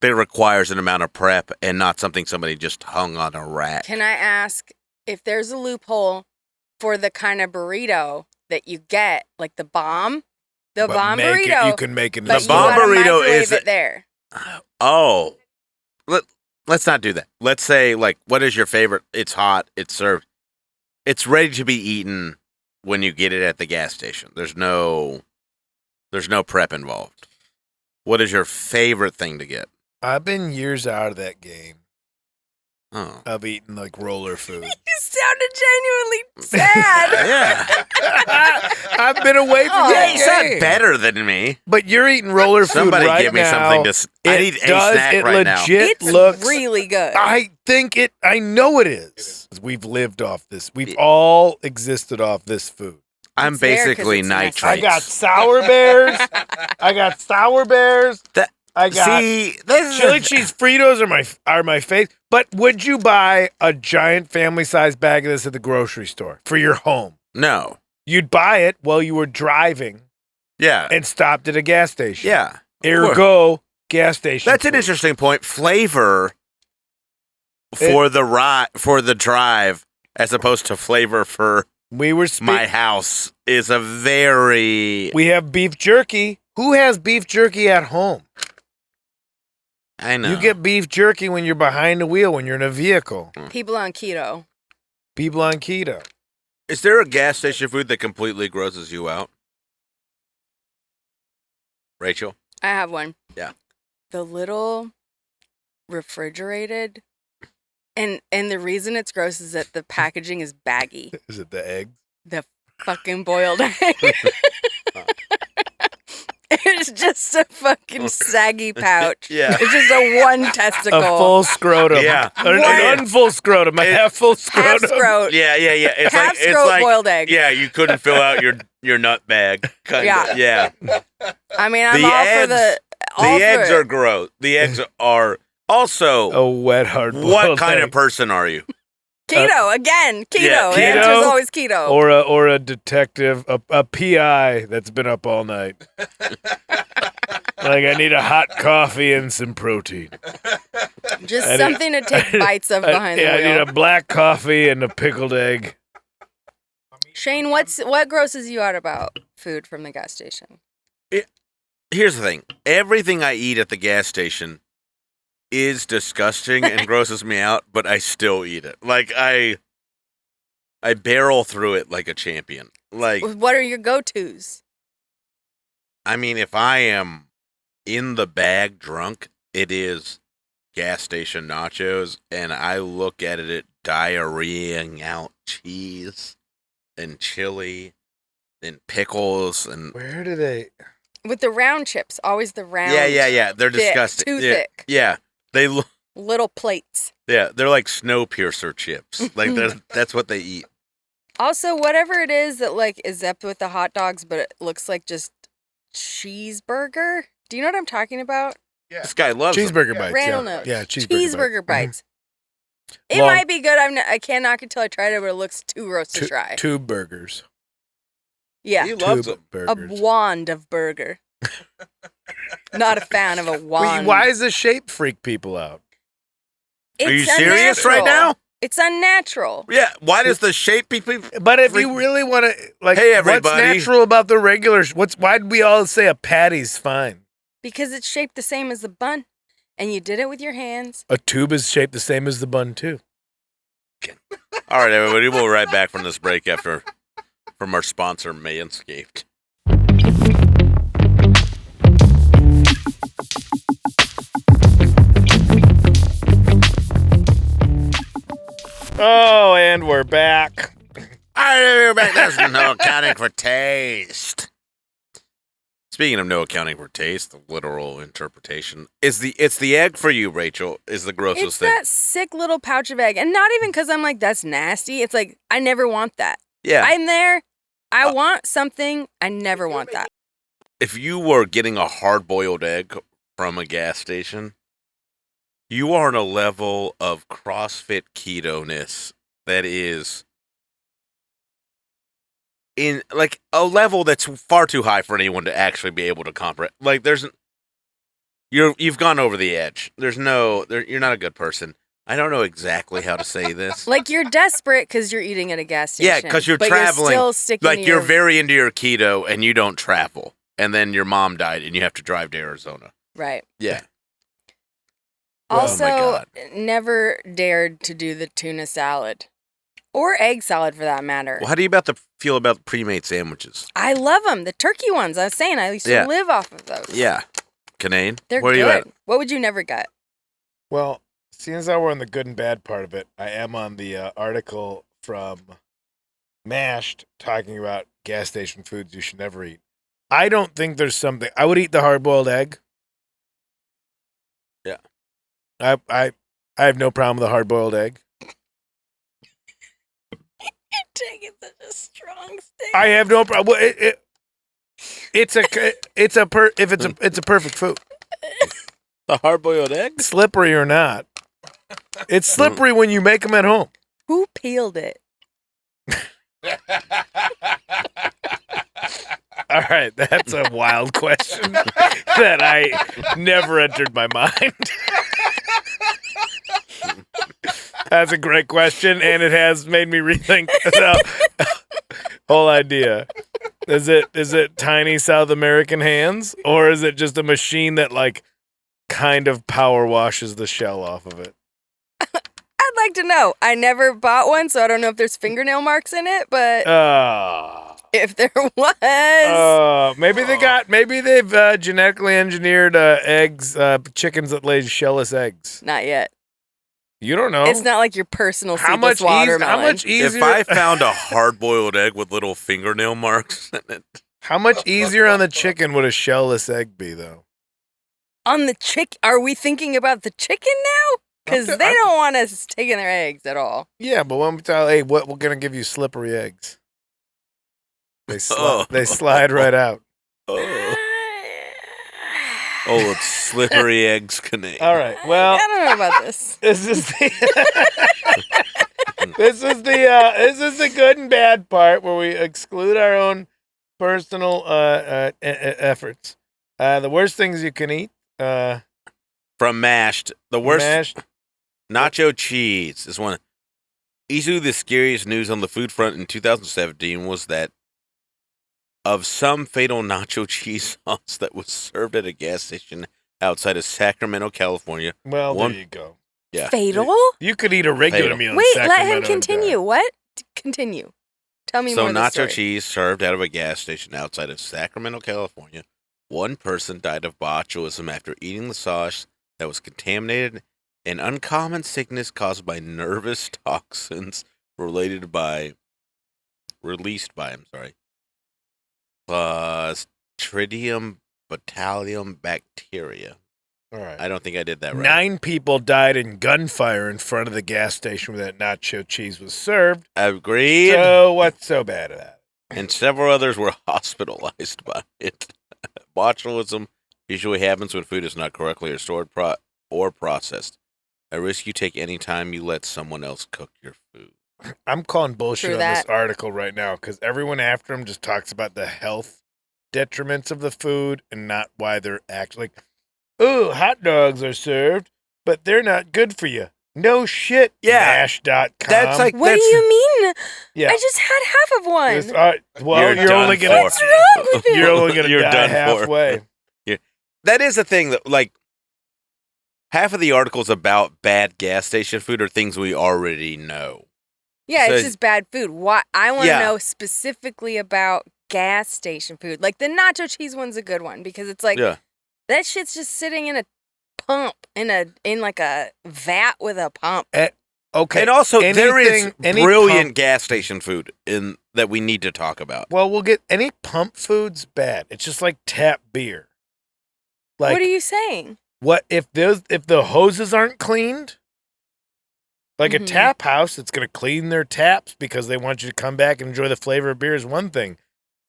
Speaker 1: that requires an amount of prep and not something somebody just hung on a rack.
Speaker 3: Can I ask if there's a loophole for the kind of burrito that you get, like the bomb? The
Speaker 2: But
Speaker 3: bomb
Speaker 2: make it-
Speaker 3: burrito.
Speaker 2: you can make it. in
Speaker 3: but
Speaker 2: the
Speaker 3: you
Speaker 1: bomb
Speaker 3: gotta
Speaker 1: burrito
Speaker 3: microwave
Speaker 1: is-
Speaker 3: it there.
Speaker 1: Oh, let's not do that. Let's say like, what is your favorite? It's hot. It's served. It's ready to be eaten when you get it at the gas station. There's no prep involved. What is your favorite thing to get?
Speaker 2: I've been years out of that game
Speaker 1: Oh,
Speaker 2: of eating like roller food.
Speaker 3: You sounded genuinely sad.
Speaker 1: yeah.
Speaker 2: I've been away from
Speaker 3: Oh.
Speaker 1: Yeah,
Speaker 2: that
Speaker 1: it's not
Speaker 2: game.
Speaker 1: better than me.
Speaker 2: But you're eating roller food
Speaker 1: Somebody
Speaker 2: right
Speaker 1: give me
Speaker 2: now.
Speaker 1: something to. I need a snack
Speaker 2: it
Speaker 1: right now.
Speaker 2: legit
Speaker 3: It's
Speaker 2: looks.
Speaker 3: really good.
Speaker 2: I think it. I know it is. We've lived off this. We've all existed off this food.
Speaker 1: I'm
Speaker 3: It's there 'cause
Speaker 1: basically
Speaker 3: it's nice.
Speaker 1: nitrates.
Speaker 2: I got sour bears. I got sour bears. I got
Speaker 1: See, this
Speaker 2: chili cheese Fritos are my favorite. But would you buy a giant family-sized bag of this at the grocery store for your home?
Speaker 1: No.
Speaker 2: You'd buy it while you were driving
Speaker 1: Yeah.
Speaker 2: and stopped at a gas station.
Speaker 1: Yeah.
Speaker 2: Ergo, gas station.
Speaker 1: That's an
Speaker 2: food.
Speaker 1: interesting point. Flavor for the drive as opposed to flavor for
Speaker 2: We were
Speaker 1: my house is a very...
Speaker 2: We have beef jerky. Who has beef jerky at home?
Speaker 1: I know.
Speaker 2: You get beef jerky when you're behind the wheel, when you're in a vehicle.
Speaker 3: People on keto.
Speaker 2: People on keto.
Speaker 1: Is there a gas station food that completely grosses you out? Rachel?
Speaker 3: I have one.
Speaker 1: Yeah.
Speaker 3: The little refrigerated, and the reason it's gross is that the packaging is baggy.
Speaker 2: Is it the eggs?
Speaker 3: The fucking boiled egg. It's just a fucking saggy pouch.
Speaker 1: Yeah.
Speaker 3: It's just a one testicle.
Speaker 2: A full scrotum.
Speaker 1: Yeah.
Speaker 2: An unfull scrotum. A half full
Speaker 3: half
Speaker 2: scrotum.
Speaker 3: scrot.
Speaker 1: Yeah. It's
Speaker 3: Half
Speaker 1: like
Speaker 3: scrot boiled egg.
Speaker 1: Yeah, you couldn't fill out your nut bag. Kinda.
Speaker 3: Yeah. I mean, I'm
Speaker 1: The
Speaker 3: all for
Speaker 1: eggs-
Speaker 3: the.
Speaker 1: The eggs are gross. The eggs are also.
Speaker 2: A wet hard boiled
Speaker 1: What kind of
Speaker 2: egg.
Speaker 1: person are you?
Speaker 3: keto again. Keto.
Speaker 1: Yeah,
Speaker 3: The
Speaker 2: keto.
Speaker 3: answer is always keto.
Speaker 2: Or a detective, a PI that's been up all night. Like, I need a hot coffee and some protein.
Speaker 3: Just
Speaker 2: I need-
Speaker 3: something to take bites of behind
Speaker 2: I
Speaker 3: the
Speaker 2: need
Speaker 3: wheel.
Speaker 2: a black coffee and a pickled egg.
Speaker 3: Shane, what grosses you out about food from the gas station?
Speaker 1: Here's the thing. Everything I eat at the gas station is disgusting and grosses me out, but I still eat it. Like I barrel through it like a champion. Like,
Speaker 3: What are your go-tos?
Speaker 1: I mean, if I am in the bag drunk, it is gas station nachos, and I look at it diarrheaing out cheese and chili and pickles and
Speaker 2: Where do they?
Speaker 3: With the round chips, always the round.
Speaker 1: yeah. They're
Speaker 3: thick,
Speaker 1: disgusting.
Speaker 3: too
Speaker 1: Yeah,
Speaker 3: thick.
Speaker 1: Yeah, they look.
Speaker 3: Little plates.
Speaker 1: Yeah, they're like Snowpiercer chips. Like that's what they eat.
Speaker 3: Also, whatever it is that like is up with the hot dogs, but it looks like just cheeseburger. Do you know what I'm talking about?
Speaker 1: This guy loves them.
Speaker 2: Cheeseburger bites.
Speaker 3: Randall
Speaker 2: yeah.
Speaker 3: knows.
Speaker 2: Yeah, cheeseburger
Speaker 3: bites. It
Speaker 2: Long-
Speaker 3: might be good. I can't knock it till I tried it, but it looks too gross to try.
Speaker 2: Tube burgers.
Speaker 3: Yeah,
Speaker 1: He loves
Speaker 2: Tube
Speaker 1: them.
Speaker 3: a
Speaker 2: burgers.
Speaker 3: wand of burger. Not a fan of a wand.
Speaker 2: Why is the shape freak people out?
Speaker 3: It's
Speaker 1: Are you serious
Speaker 3: unnatural.
Speaker 1: right now?
Speaker 3: It's unnatural.
Speaker 1: Yeah. Why does the shape people?
Speaker 2: But if
Speaker 1: Freak-
Speaker 2: you really want to, like,
Speaker 1: Hey,
Speaker 2: what's
Speaker 1: everybody.
Speaker 2: natural about the regular? Why'd we all say a patty's fine?
Speaker 3: Because it's shaped the same as the bun. And you did it with your hands.
Speaker 2: A tube is shaped the same as the bun too.
Speaker 1: All right, everybody. We'll be right back from this break from our sponsor, Manscaped.
Speaker 2: Oh, and we're back.
Speaker 1: All right, everybody. There's no accounting for taste. Speaking of no accounting for taste, the literal interpretation it's the egg for you, Rachel. Is the grossest
Speaker 3: It's
Speaker 1: thing.
Speaker 3: that sick little pouch of egg. And not even because I'm like, that's nasty. It's like, I never want that.
Speaker 1: Yeah.
Speaker 3: I'm there. I want something. I never want that.
Speaker 1: If you were getting a hard-boiled egg from a gas station, you are on a level of CrossFit keto-ness that is in like a level that's far too high for anyone to actually be able to comprehend. Like you've gone over the edge. You're not a good person. I don't know exactly how to say this.
Speaker 3: Like you're desperate because you're eating at a gas station.
Speaker 1: Yeah, because you're
Speaker 3: but
Speaker 1: traveling.
Speaker 3: You're still sticking
Speaker 1: Like
Speaker 3: to
Speaker 1: you're
Speaker 3: your...
Speaker 1: very into your keto and you don't travel. And then your mom died and you have to drive to Arizona.
Speaker 3: Right.
Speaker 1: Yeah.
Speaker 3: Also,
Speaker 1: Oh my God.
Speaker 3: never dared to do the tuna salad. Or egg salad for that matter.
Speaker 1: Well, how do you feel about the pre-made sandwiches?
Speaker 3: I love them. The turkey ones. I was saying I used to
Speaker 1: Yeah.
Speaker 3: live off of those.
Speaker 1: Yeah. Kinane?
Speaker 3: They're
Speaker 1: Where
Speaker 3: good.
Speaker 1: are you at?
Speaker 3: What would you never get?
Speaker 2: Well, seeing as how we're on the good and bad part of it, I am on the article from Mashed talking about gas station foods you should never eat. I don't think there's something. I would eat the hard-boiled egg.
Speaker 1: Yeah.
Speaker 2: I have no problem with a hard-boiled egg.
Speaker 3: Taking such a strong stick.
Speaker 2: I have no problem. It's a perfect food.
Speaker 1: The hard-boiled egg?
Speaker 2: Slippery or not. It's slippery when you make them at home.
Speaker 3: Who peeled it?
Speaker 2: All right, that's a wild question that I never entered my mind. That's a great question, and it has made me rethink the whole idea. Is it tiny South American hands, or is it just a machine that like kind of power washes the shell off of it?
Speaker 3: I'd like to know. I never bought one, so I don't know if there's fingernail marks in it, but if there was.
Speaker 2: Maybe they've genetically engineered eggs, chickens that lay shellless eggs.
Speaker 3: Not yet.
Speaker 2: You don't know.
Speaker 3: It's not like your personal seedless watermelon.
Speaker 2: How much easier?
Speaker 1: If I found a hard-boiled egg with little fingernail marks in it.
Speaker 2: How much easier on the chicken would a shellless egg be, though?
Speaker 3: On the are we thinking about the chicken now? Because they don't want us taking their eggs at all.
Speaker 2: Yeah, but when we tell, hey, we're gonna give you slippery eggs. They slide right out.
Speaker 1: Oh, it's slippery eggs, Kinane.
Speaker 2: All right. Well,
Speaker 3: I don't know about this.
Speaker 2: This is the good and bad part where we exclude our own personal efforts. The worst things you can eat.
Speaker 1: From Mashed, the worst
Speaker 2: Mashed.
Speaker 1: nacho cheese is one. Easily the scariest news on the food front in 2017 was that of some fatal nacho cheese sauce that was served at a gas station outside of Sacramento, California.
Speaker 2: Well, there you go.
Speaker 1: Yeah.
Speaker 3: Fatal?
Speaker 2: You could eat a regular
Speaker 1: Fatal.
Speaker 2: meal. in
Speaker 3: Wait, let
Speaker 2: Sacramento
Speaker 3: him
Speaker 2: and
Speaker 3: continue. What? Continue. Tell me more
Speaker 1: So
Speaker 3: of the
Speaker 1: nacho
Speaker 3: story.
Speaker 1: cheese served out of a gas station outside of Sacramento, California. One person died of botulism after eating the sauce that was contaminated, an uncommon sickness caused by nervous toxins released by Clostridium botulinum bacteria.
Speaker 2: All right.
Speaker 1: I don't think I did that right.
Speaker 2: 9 people died in gunfire in front of the gas station where that nacho cheese was served.
Speaker 1: Agreed.
Speaker 2: So what's so bad about it?
Speaker 1: And several others were hospitalized by it. Botulism usually happens when food is not correctly restored or processed. A risk you take any time you let someone else cook your food.
Speaker 2: I'm calling bullshit
Speaker 3: True
Speaker 2: on this
Speaker 3: that.
Speaker 2: article right now because everyone after him just talks about the health detriments of the food and not why they're actually like, ooh, hot dogs are served, but they're not good for you. No shit,
Speaker 1: Yeah.
Speaker 2: Mash.com.
Speaker 1: That's like
Speaker 3: What do you mean?
Speaker 2: Yeah.
Speaker 3: I just had half of one.
Speaker 2: Well, you're
Speaker 1: done
Speaker 2: only gonna
Speaker 1: for.
Speaker 3: What's wrong with it?
Speaker 2: you're only gonna
Speaker 1: You're
Speaker 2: die
Speaker 1: done for.
Speaker 2: halfway.
Speaker 1: That is the thing that, like, half of the articles about bad gas station food are things we already know.
Speaker 3: Yeah,
Speaker 1: So-
Speaker 3: it's just bad food. Why? I want to
Speaker 1: Yeah.
Speaker 3: know specifically about gas station food. Like the nacho cheese one's a good one because it's like
Speaker 1: Yeah.
Speaker 3: that shit's just sitting in a pump in like a vat with a pump.
Speaker 2: Okay.
Speaker 1: And also, there is
Speaker 2: any
Speaker 1: brilliant
Speaker 2: pump-
Speaker 1: gas station food in that we need to talk about.
Speaker 2: Well, we'll get any pump food's bad. It's just like tap beer. Like
Speaker 3: What are you saying?
Speaker 2: what if the hoses aren't cleaned? Like a
Speaker 3: Mhm.
Speaker 2: tap house that's going to clean their taps because they want you to come back and enjoy the flavor of beer is one thing.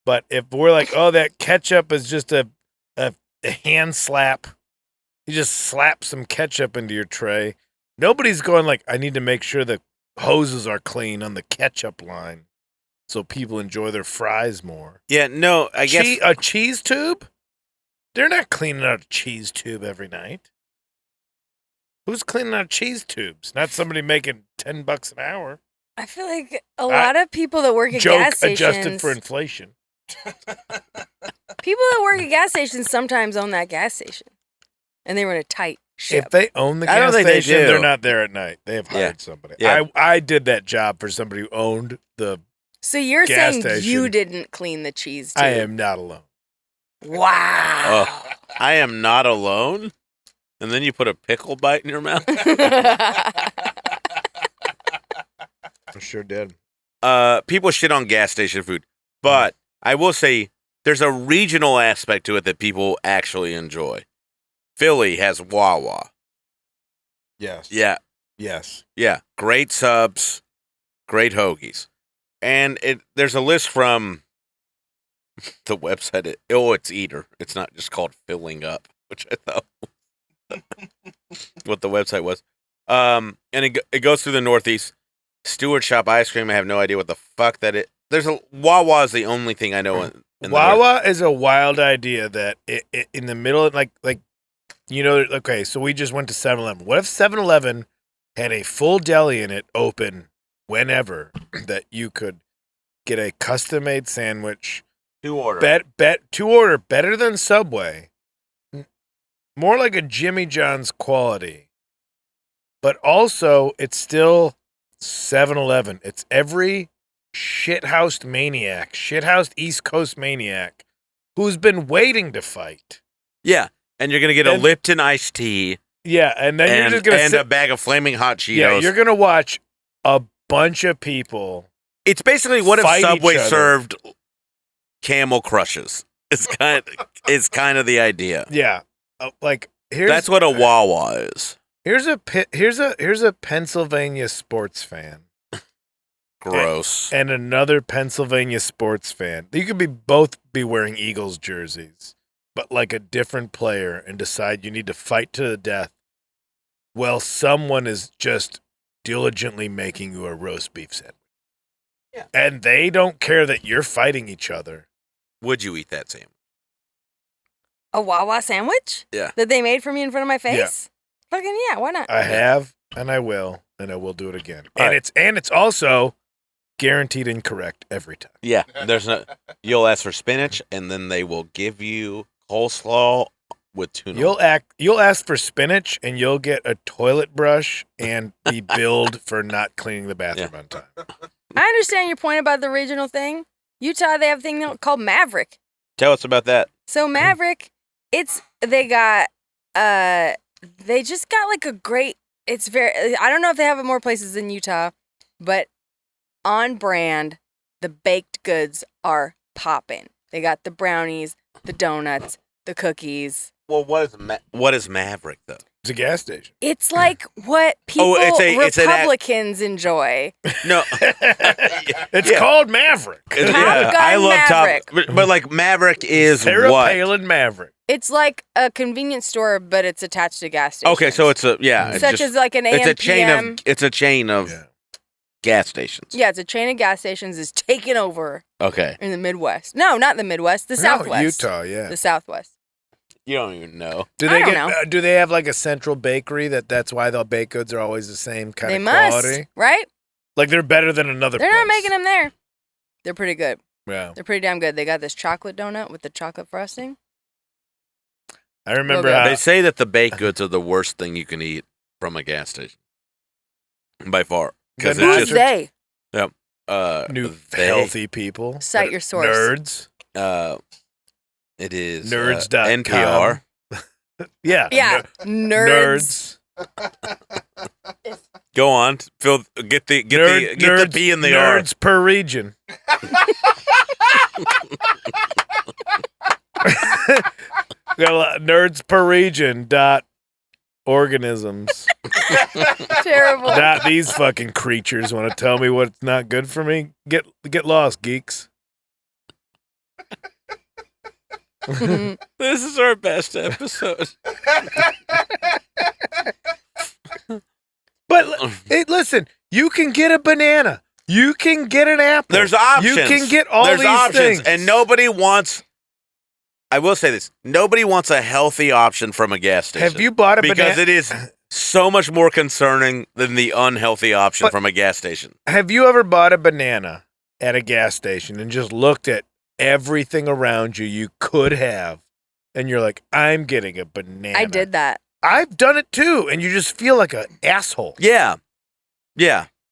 Speaker 2: But if we're like, oh, that ketchup is just a hand slap, you just slap some ketchup into your tray. Nobody's going like, I need to make sure the hoses are clean on the ketchup line so people enjoy their fries more.
Speaker 1: Yeah, no, I guess
Speaker 2: A cheese tube? They're not cleaning out a cheese tube every night. Who's cleaning out cheese tubes? Not somebody making $10 an hour.
Speaker 3: I feel like a lot of people that work at
Speaker 2: Joke
Speaker 3: gas stations,
Speaker 2: adjusted for inflation.
Speaker 3: people that work at gas stations sometimes own that gas station, and they run a tight ship.
Speaker 2: If they own the
Speaker 1: I don't
Speaker 2: gas
Speaker 1: think they
Speaker 2: station,
Speaker 1: do.
Speaker 2: they're not there at night. They have
Speaker 1: Yeah.
Speaker 2: hired somebody.
Speaker 1: Yeah.
Speaker 2: I did that job for somebody who owned the.
Speaker 3: So you're
Speaker 2: gas
Speaker 3: saying
Speaker 2: station.
Speaker 3: you didn't clean the cheese tube?
Speaker 2: I am not alone.
Speaker 3: Wow.
Speaker 1: Oh, I am not alone. And then you put a pickle bite in your mouth.
Speaker 2: I sure did.
Speaker 1: People shit on gas station food, but I will say there's a regional aspect to it that people actually enjoy. Philly has Wawa.
Speaker 2: Yes.
Speaker 1: Yeah,
Speaker 2: Yes.
Speaker 1: yeah, great subs, great hoagies, and there's a list from the website. It's Eater. It's not just called Filling Up, which I thought what the website was. And it goes through the Northeast. Stewart Shop Ice Cream. I have no idea what the fuck that is. There's a Wawa is the only thing I know. In
Speaker 2: Wawa is a wild idea that in the middle, like okay, so we just went to 7-Eleven. What if 7-Eleven had a full deli in it open whenever that you could get a custom-made sandwich?
Speaker 1: To order.
Speaker 2: To order better than Subway. More like a Jimmy John's quality. But also, it's still 7-Eleven. It's every shithoused maniac, shithoused East Coast maniac who's been waiting to fight.
Speaker 1: Yeah, and you're going to get a Lipton iced tea.
Speaker 2: Yeah, and then you're just going to
Speaker 1: a bag of Flaming Hot Cheetos.
Speaker 2: Yeah, you're going to watch a bunch of people.
Speaker 1: It's basically what if
Speaker 2: fight
Speaker 1: Subway
Speaker 2: each other.
Speaker 1: served Camel Crushes. It's kind of the idea.
Speaker 2: Yeah.
Speaker 1: That's what a Wawa is.
Speaker 2: Here's a Pennsylvania sports fan.
Speaker 1: Gross.
Speaker 2: And another Pennsylvania sports fan. You could both be wearing Eagles jerseys, but like a different player, and decide you need to fight to the death. Well, someone is just diligently making you a roast beef sandwich. Yeah. And they don't care that you're fighting each other.
Speaker 1: Would you eat that sandwich?
Speaker 3: A Wawa sandwich?
Speaker 1: Yeah.
Speaker 3: That they made for me in front of my face? Yeah. Fucking yeah, why not?
Speaker 2: I have, and I will do it again. And it's also guaranteed incorrect every time.
Speaker 1: Yeah. You'll ask for spinach, and then they will give you coleslaw with tuna.
Speaker 2: You'll ask for spinach, and you'll get a toilet brush and be billed for not cleaning the bathroom on time.
Speaker 3: I understand your point about the regional thing. Utah, they have a thing called Maverick.
Speaker 1: Tell us about that.
Speaker 3: So Maverick, they just got like a great, I don't know if they have it more places in Utah, but on brand, the baked goods are popping. They got the brownies, the donuts, the cookies.
Speaker 1: Well, what is Maverick, though?
Speaker 2: It's a gas station.
Speaker 3: It's like what Republicans enjoy.
Speaker 1: No.
Speaker 2: It's called Maverick.
Speaker 1: I love
Speaker 3: Maverick.
Speaker 1: But like Maverick is
Speaker 2: Sarah
Speaker 1: what?
Speaker 2: Palin Maverick.
Speaker 3: It's like a convenience store, but it's attached to gas stations.
Speaker 1: Okay, so it's
Speaker 3: such as like an AM,
Speaker 1: It's a chain of gas stations.
Speaker 3: Yeah, it's a chain of gas stations is taken over.
Speaker 1: Okay.
Speaker 3: In the Midwest. No, not the Midwest. The Southwest.
Speaker 2: Utah, yeah.
Speaker 3: The Southwest.
Speaker 1: You don't even know.
Speaker 2: Do they have like a central bakery that's why the baked goods are always the same kind of quality?
Speaker 3: They must, right?
Speaker 2: Like they're better than another
Speaker 3: They're
Speaker 2: place.
Speaker 3: not making them there. They're pretty good.
Speaker 2: Yeah.
Speaker 3: They're pretty damn good. They got this chocolate donut with the chocolate frosting.
Speaker 2: I remember how
Speaker 1: they say that the baked goods are the worst thing you can eat from a gas station. By far.
Speaker 3: Because who's they?
Speaker 1: Yep.
Speaker 2: Healthy people.
Speaker 3: Cite your source.
Speaker 2: Nerds.
Speaker 1: It is
Speaker 2: nerds.com.
Speaker 1: NPR.
Speaker 3: Yeah.
Speaker 2: Nerds.
Speaker 1: Go on, Phil. Get the B in the R.
Speaker 2: Nerds per region. Got nerds per region organisms.
Speaker 3: Terrible.
Speaker 2: Not these fucking creatures want to tell me what's not good for me. Get lost, geeks.
Speaker 1: This is our best episode.
Speaker 2: But hey, listen, you can get a banana. You can get an apple.
Speaker 1: There's options.
Speaker 2: You can get all
Speaker 1: There's
Speaker 2: these
Speaker 1: options,
Speaker 2: things.
Speaker 1: and nobody wants. I will say this: nobody wants a healthy option from a gas station.
Speaker 2: Have you bought a banana?
Speaker 1: Because it is so much more concerning than the unhealthy option from a gas station.
Speaker 2: Have you ever bought a banana at a gas station and just looked at everything around you could have, and you're like, I'm getting a banana?
Speaker 3: I did that.
Speaker 2: I've done it too, and you just feel like an asshole.
Speaker 1: Yeah.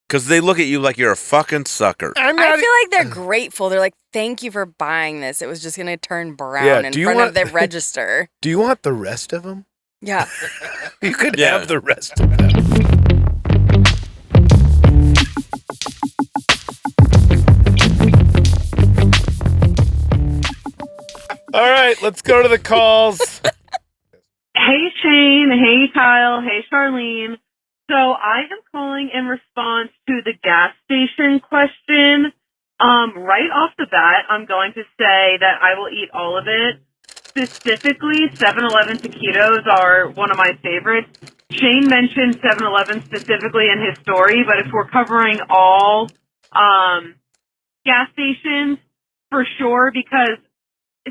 Speaker 1: Because they look at you like you're a fucking sucker.
Speaker 3: I feel like they're grateful. They're like, thank you for buying this. It was just going to turn brown in front of the register.
Speaker 2: Do you want the rest of them?
Speaker 3: Yeah.
Speaker 2: You could have the rest of them. All right, let's go to the calls.
Speaker 7: Hey, Shane. Hey, Kyle. Hey, Charlene. So I am calling in response to the gas station question. Right off the bat, I'm going to say that I will eat all of it. Specifically, 7-Eleven taquitos are one of my favorites. Shane mentioned 7-Eleven specifically in his story, but if we're covering all gas stations, for sure, because,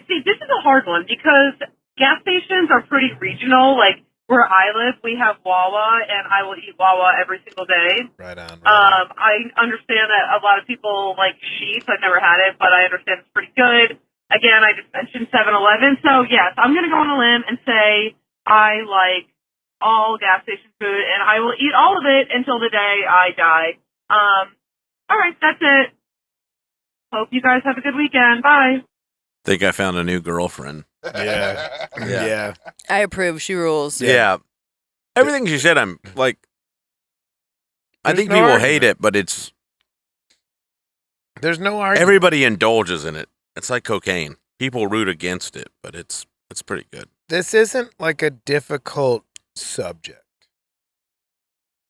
Speaker 7: see, this is a hard one, because gas stations are pretty regional. Like, where I live, we have Wawa, and I will eat Wawa every single day.
Speaker 2: Right on.
Speaker 7: I understand that a lot of people like Sheetz. I've never had it, but I understand it's pretty good. Again, I just mentioned 7-Eleven. So, yes, I'm going to go on a limb and say I like all gas station food, and I will eat all of it until the day I die. All right, that's it. Hope you guys have a good weekend. Bye.
Speaker 1: Think I found a new girlfriend.
Speaker 2: Yeah.
Speaker 1: Yeah.
Speaker 2: Yeah.
Speaker 3: I approve. She rules.
Speaker 1: Yeah. Everything she said, I'm like, I
Speaker 2: There's
Speaker 1: think
Speaker 2: no
Speaker 1: people
Speaker 2: argument.
Speaker 1: hate it, but it's
Speaker 2: There's no argument.
Speaker 1: everybody indulges in it. It's like cocaine. People root against it, but it's pretty good.
Speaker 2: This isn't like a difficult subject.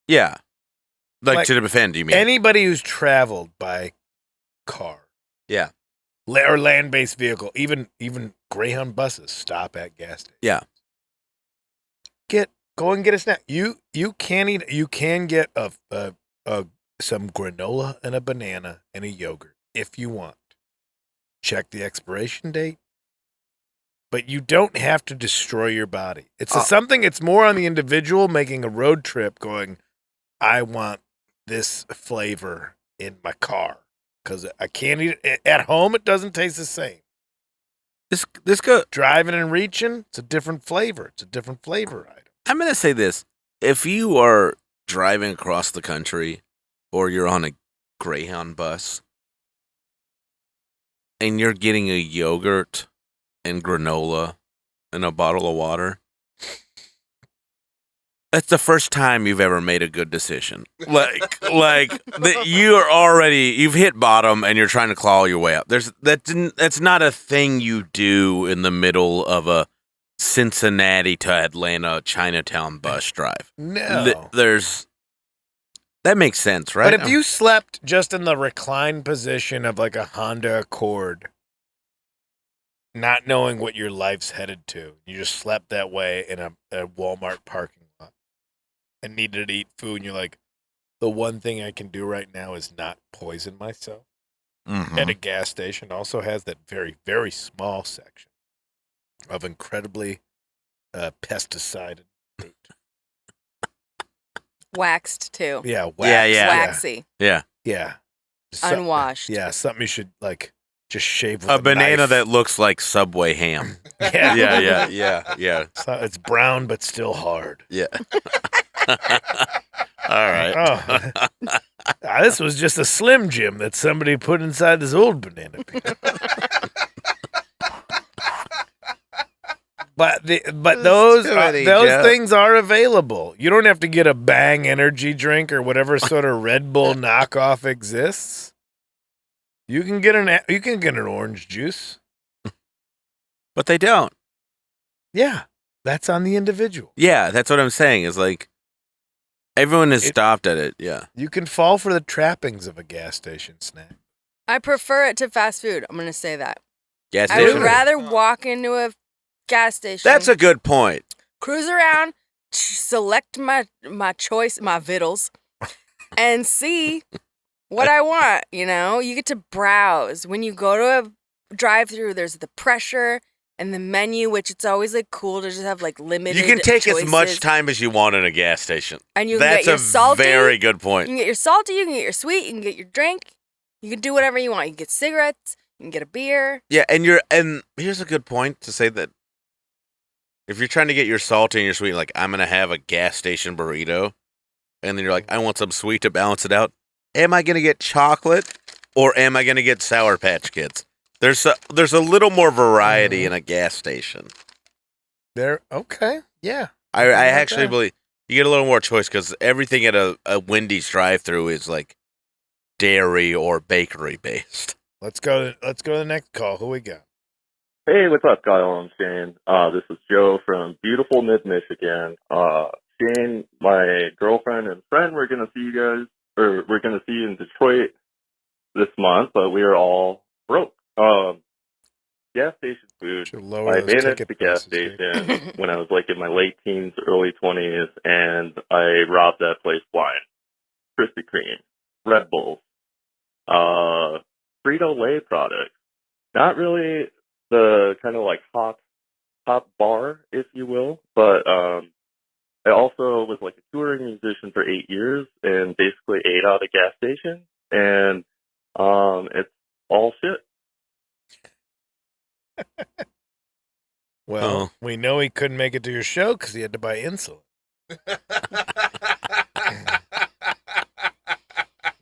Speaker 1: Yeah. Like
Speaker 2: Like,
Speaker 1: to defend, you mean?
Speaker 2: Anybody who's traveled by car,
Speaker 1: Yeah.
Speaker 2: or land-based vehicle, even Greyhound buses stop at gas stations.
Speaker 1: Yeah.
Speaker 2: Go and get a snack. You can eat. You can get some granola and a banana and a yogurt if you want. Check the expiration date. But you don't have to destroy your body. It's something. It's more on the individual making a road trip, going, I want this flavor in my car because I can't eat it at home. It doesn't taste the same.
Speaker 1: This go.
Speaker 2: Driving and reaching, it's a different flavor. It's a different flavor item.
Speaker 1: I'm gonna say this: if you are driving across the country, or you're on a Greyhound bus, and you're getting a yogurt and granola and a bottle of water, that's the first time you've ever made a good decision. You've hit bottom and you're trying to claw your way up. That's not a thing you do in the middle of a Cincinnati to Atlanta Chinatown bus drive.
Speaker 2: No.
Speaker 1: That makes sense, right?
Speaker 2: But if you slept just in the reclined position of like a Honda Accord, not knowing what your life's headed to, you just slept that way in a Walmart parking lot and needed to eat food, and you're like, the one thing I can do right now is not poison myself.
Speaker 1: Mhm.
Speaker 2: At a gas station also has that very, very small section of incredibly pesticided fruit.
Speaker 3: Waxed too.
Speaker 2: Yeah,
Speaker 1: Yeah.
Speaker 3: Waxy.
Speaker 1: Yeah.
Speaker 2: Yeah.
Speaker 3: Unwashed.
Speaker 2: Yeah, something you should like just shave with
Speaker 1: A banana
Speaker 2: knife.
Speaker 1: that looks like Subway ham.
Speaker 2: Yeah.
Speaker 1: Yeah.
Speaker 2: So it's brown but still hard.
Speaker 1: Yeah. All right.
Speaker 2: Oh. This was just a Slim Jim that somebody put inside this old banana peel. But those things are available. You don't have to get a Bang energy drink or whatever sort of Red Bull knockoff exists. You can get an orange juice.
Speaker 1: But they don't.
Speaker 2: Yeah, that's on the individual.
Speaker 1: Yeah, that's what I'm saying. Is like everyone has stopped at it. Yeah.
Speaker 2: You can fall for the trappings of a gas station snack.
Speaker 3: I prefer it to fast food. I'm going to say that.
Speaker 1: Gas
Speaker 3: I would
Speaker 1: station.
Speaker 3: rather walk into a gas station.
Speaker 1: That's a good point.
Speaker 3: Cruise around, select my choice, my vittles, and see what I want. You know, you get to browse. When you go to a drive-through, there's the pressure and the menu, which it's always like cool to just have like limited.
Speaker 1: You can take
Speaker 3: choices.
Speaker 1: as much time as you want in a gas station.
Speaker 3: And you can
Speaker 1: That's
Speaker 3: get your
Speaker 1: a
Speaker 3: salty.
Speaker 1: very good
Speaker 3: You
Speaker 1: point.
Speaker 3: can get your salty. You can get your sweet. You can get your drink. You can do whatever you want. You can get cigarettes. You can get a beer.
Speaker 1: Yeah, and here's a good point to say that if you're trying to get your salty and your sweet, like I'm gonna have a gas station burrito, and then you're like, I want some sweet to balance it out. Am I gonna get chocolate or am I gonna get Sour Patch Kids? There's a little more variety in a gas station.
Speaker 2: Okay, yeah.
Speaker 1: I
Speaker 2: like
Speaker 1: actually
Speaker 2: that.
Speaker 1: believe you get a little more choice because everything at a Wendy's drive-through is like dairy or bakery based.
Speaker 2: Let's go to the next call. Who we got?
Speaker 8: Hey, what's up, Kyle and Shane? This is Joe from beautiful mid-Michigan. Shane, my girlfriend and friend, we're going to see you in Detroit this month, but we are all broke. gas station food.
Speaker 2: Should lower
Speaker 8: I
Speaker 2: those
Speaker 8: managed
Speaker 2: ticket
Speaker 8: the gas
Speaker 2: prices, dude.
Speaker 8: station when I was like in my late teens, early 20s, and I robbed that place blind. Krispy Kreme, Red Bull, Frito-Lay products. Not really the kind of like hot bar, if you will, but I also was like a touring musician for 8 years and basically ate out a gas station, and it's all shit.
Speaker 2: Well, we know he couldn't make it to your show because he had to buy insulin.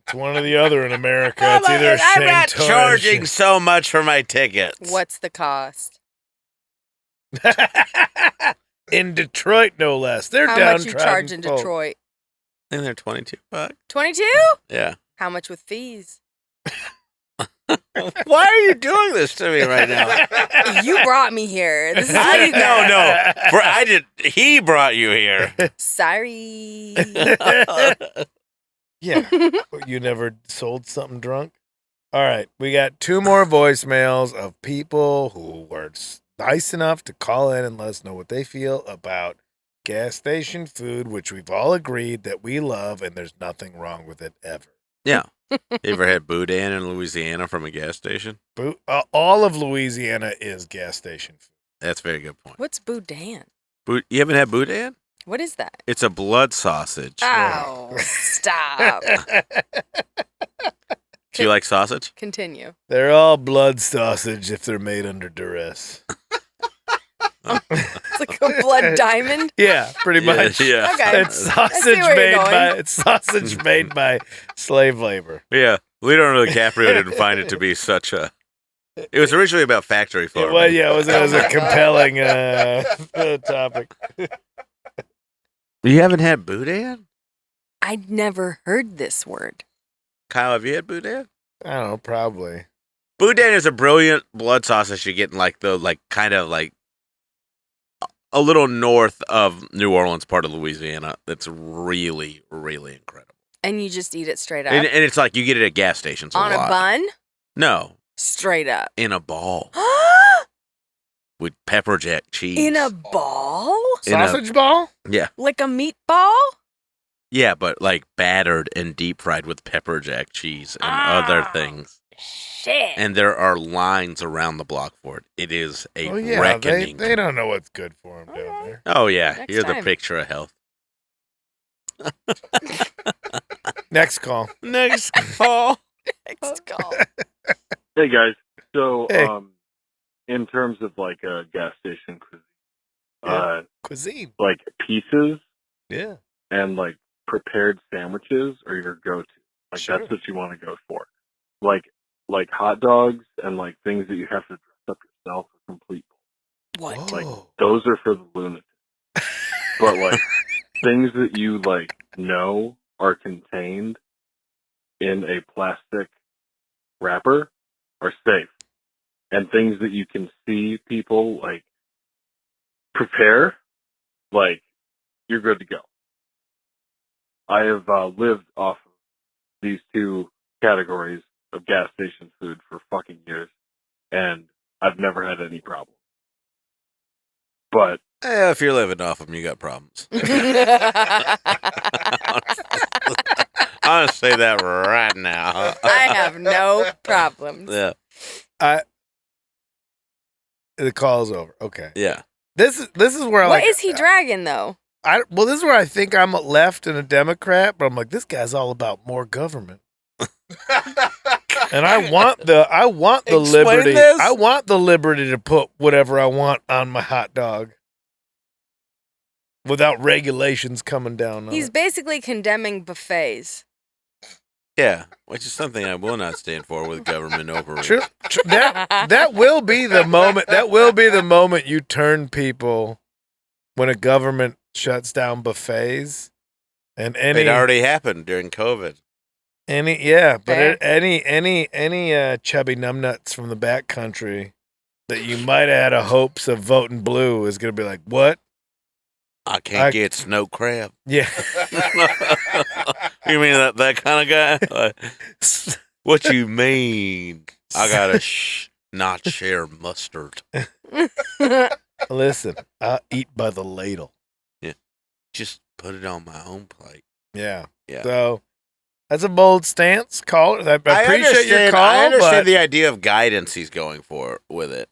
Speaker 2: It's one or the other in America. It's either
Speaker 1: I'm not
Speaker 2: Shane Torres
Speaker 1: charging so much for my tickets.
Speaker 3: What's the cost?
Speaker 2: in Detroit, no less. They're
Speaker 3: How
Speaker 2: downtrodden.
Speaker 3: much you charge in
Speaker 2: folk.
Speaker 3: Detroit?
Speaker 1: I think they're $22.
Speaker 3: 22?
Speaker 1: Yeah.
Speaker 3: How much with fees?
Speaker 1: Why are you doing this to me right now?
Speaker 3: You brought me here. This is how you
Speaker 1: No. He brought you here.
Speaker 3: Sorry.
Speaker 2: Yeah. You never sold something drunk? All right. We got 2 more voicemails of people who were nice enough to call in and let us know what they feel about gas station food, which we've all agreed that we love and there's nothing wrong with it ever.
Speaker 1: Yeah. You ever had boudin in Louisiana from a gas station?
Speaker 2: All of Louisiana is gas station food.
Speaker 1: That's a very good point.
Speaker 3: What's boudin?
Speaker 1: You haven't had boudin?
Speaker 3: What is that?
Speaker 1: It's a blood sausage.
Speaker 3: Oh, stop.
Speaker 1: Do you like sausage?
Speaker 3: Continue.
Speaker 2: They're all blood sausage if they're made under duress.
Speaker 3: It's like a blood diamond.
Speaker 2: Yeah, pretty much.
Speaker 1: Yeah.
Speaker 3: Okay.
Speaker 2: It's
Speaker 3: I see
Speaker 2: sausage made by slave labor.
Speaker 1: Yeah. Leonardo DiCaprio didn't find it to be such a... It was originally about factory farming.
Speaker 2: Well, yeah, it was a compelling topic.
Speaker 1: You haven't had boudin?
Speaker 3: I'd never heard this word.
Speaker 1: Kyle, have you had boudin?
Speaker 2: I don't know, probably.
Speaker 1: Boudin is a brilliant blood sausage you get in kind of a little north of New Orleans, part of Louisiana. That's really, really incredible.
Speaker 3: And you just eat it straight up?
Speaker 1: And it's like you get it at gas stations
Speaker 3: On
Speaker 1: a lot.
Speaker 3: a bun?
Speaker 1: No.
Speaker 3: Straight up.
Speaker 1: In a ball. With pepper jack cheese.
Speaker 3: In a ball?
Speaker 2: Sausage ball?
Speaker 1: Yeah.
Speaker 3: Like a meatball?
Speaker 1: Yeah, but like battered and deep fried with pepper jack cheese and other things.
Speaker 3: Shit.
Speaker 1: And there are lines around the block for it. It is a reckoning.
Speaker 2: They don't know what's good for them down there.
Speaker 1: Oh, yeah.
Speaker 3: Next
Speaker 1: You're
Speaker 3: time.
Speaker 1: the picture of health.
Speaker 2: Next call.
Speaker 1: Next call.
Speaker 3: Next call.
Speaker 5: Hey guys, so
Speaker 2: Hey.
Speaker 5: in terms of like a gas station cuisine,
Speaker 2: Cuisine.
Speaker 5: like pieces
Speaker 2: Yeah.
Speaker 5: and like prepared sandwiches are your go-to. Like
Speaker 2: Sure.
Speaker 5: that's what you want to go for. Like hot dogs and like things that you have to dress up yourself are complete.
Speaker 3: What?
Speaker 5: Like
Speaker 2: Whoa.
Speaker 5: those are for the lunatics. But like things that you like know are contained in a plastic wrapper are safe. And things that you can see people like prepare, like you're good to go. I have lived off of these 2 categories of gas station food for fucking years, and I've never had any problem. But
Speaker 1: If you're living off them, you got problems. I'm going to say that right now.
Speaker 3: I have no problems.
Speaker 1: Yeah.
Speaker 2: The call's over. Okay.
Speaker 1: Yeah.
Speaker 2: This is where I
Speaker 3: What
Speaker 2: like.
Speaker 3: is he dragging, though?
Speaker 2: This is where I think I'm a left and a Democrat, but I'm like, this guy's all about more government. And I want the
Speaker 1: Explain
Speaker 2: liberty.
Speaker 1: this.
Speaker 2: I want the liberty to put whatever I want on my hot dog without regulations coming down on
Speaker 3: He's
Speaker 2: it.
Speaker 3: basically condemning buffets.
Speaker 1: Yeah. Which is something I will not stand for with government overreach.
Speaker 2: True. That will be the moment. That will be the moment you turn people when a government shuts down buffets and any
Speaker 1: It already happened during COVID.
Speaker 2: any
Speaker 3: Fair.
Speaker 2: any chubby numbnuts from the back country that you might have had a hopes of voting blue is gonna be like, what?
Speaker 1: I can't get snow crab.
Speaker 2: Yeah.
Speaker 1: You mean that kind of guy? What you mean? I got a not share mustard.
Speaker 2: Listen, I eat by the ladle.
Speaker 1: Just put it on my own plate.
Speaker 2: Yeah.
Speaker 1: Yeah.
Speaker 2: So that's a bold stance. Call it. I appreciate your call.
Speaker 1: I understand
Speaker 2: but,
Speaker 1: the idea of guidance he's going for with it.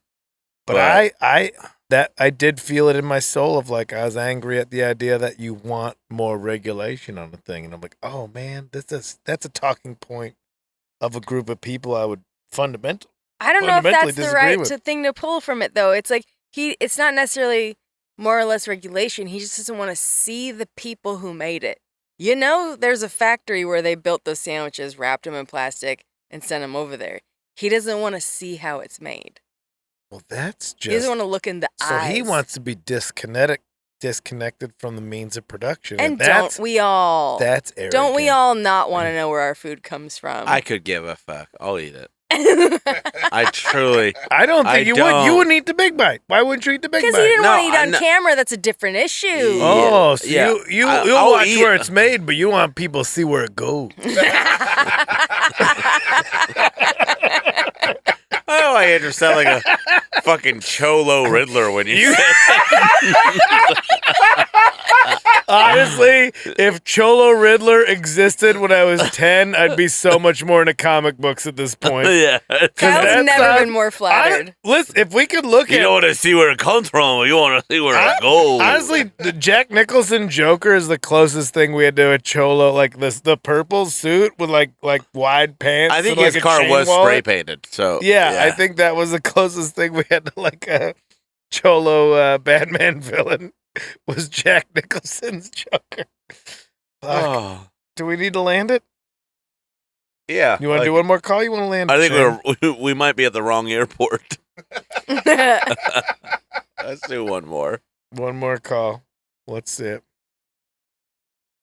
Speaker 2: But I did feel it in my soul of like I was angry at the idea that you want more regulation on the thing, and I'm like, oh man, that's a talking point of a group of people I would fundamentally.
Speaker 3: I don't know if that's the
Speaker 2: disagree
Speaker 3: right
Speaker 2: with.
Speaker 3: thing to pull from it, though. It's like it's not necessarily more or less regulation. He just doesn't want to see the people who made it. You know, there's a factory where they built those sandwiches, wrapped them in plastic, and sent them over there. He doesn't want to see how it's made.
Speaker 2: Well, that's just.
Speaker 3: He doesn't want to look in the eyes.
Speaker 2: So he wants to be disconnected from the means of production,
Speaker 3: And don't we all?
Speaker 2: That's arrogant.
Speaker 3: Don't we all not want to know where our food comes from?
Speaker 1: I could give a fuck. I'll eat it. I truly.
Speaker 2: I don't think you would. You wouldn't eat the big bite. Why wouldn't you eat the big bite?
Speaker 3: Because he didn't want to eat on camera. That's a different issue.
Speaker 2: Oh, so
Speaker 1: Yeah.
Speaker 2: you'll
Speaker 1: I'll
Speaker 2: watch
Speaker 1: eat-
Speaker 2: where it's made, but you want people to see where it goes.
Speaker 1: Oh, I had to sound like a fucking Cholo Riddler when you said
Speaker 2: Honestly, if Cholo Riddler existed when I was 10, I'd be so much more into comic books at this point.
Speaker 1: yeah.
Speaker 3: Kyle's never been more flattered.
Speaker 2: Listen, if we could look
Speaker 1: You
Speaker 2: at.
Speaker 1: don't want to see where it comes from. You want to see where it goes.
Speaker 2: Honestly, the Jack Nicholson Joker is the closest thing we had to a Cholo, like the purple suit with like wide pants.
Speaker 1: I think
Speaker 2: and,
Speaker 1: his
Speaker 2: like, a
Speaker 1: car
Speaker 2: chain
Speaker 1: was
Speaker 2: wallet.
Speaker 1: spray painted. So
Speaker 2: Yeah, I think that was the closest thing we had to like a Cholo Batman villain was Jack Nicholson's Joker. Fuck.
Speaker 1: Oh,
Speaker 2: Do we need to land it?
Speaker 1: yeah.
Speaker 2: You want to do one more call? You want to land it?
Speaker 1: I
Speaker 2: Shane?
Speaker 1: think we might be at the wrong airport. Let's do one more.
Speaker 2: One more call. Let's see it.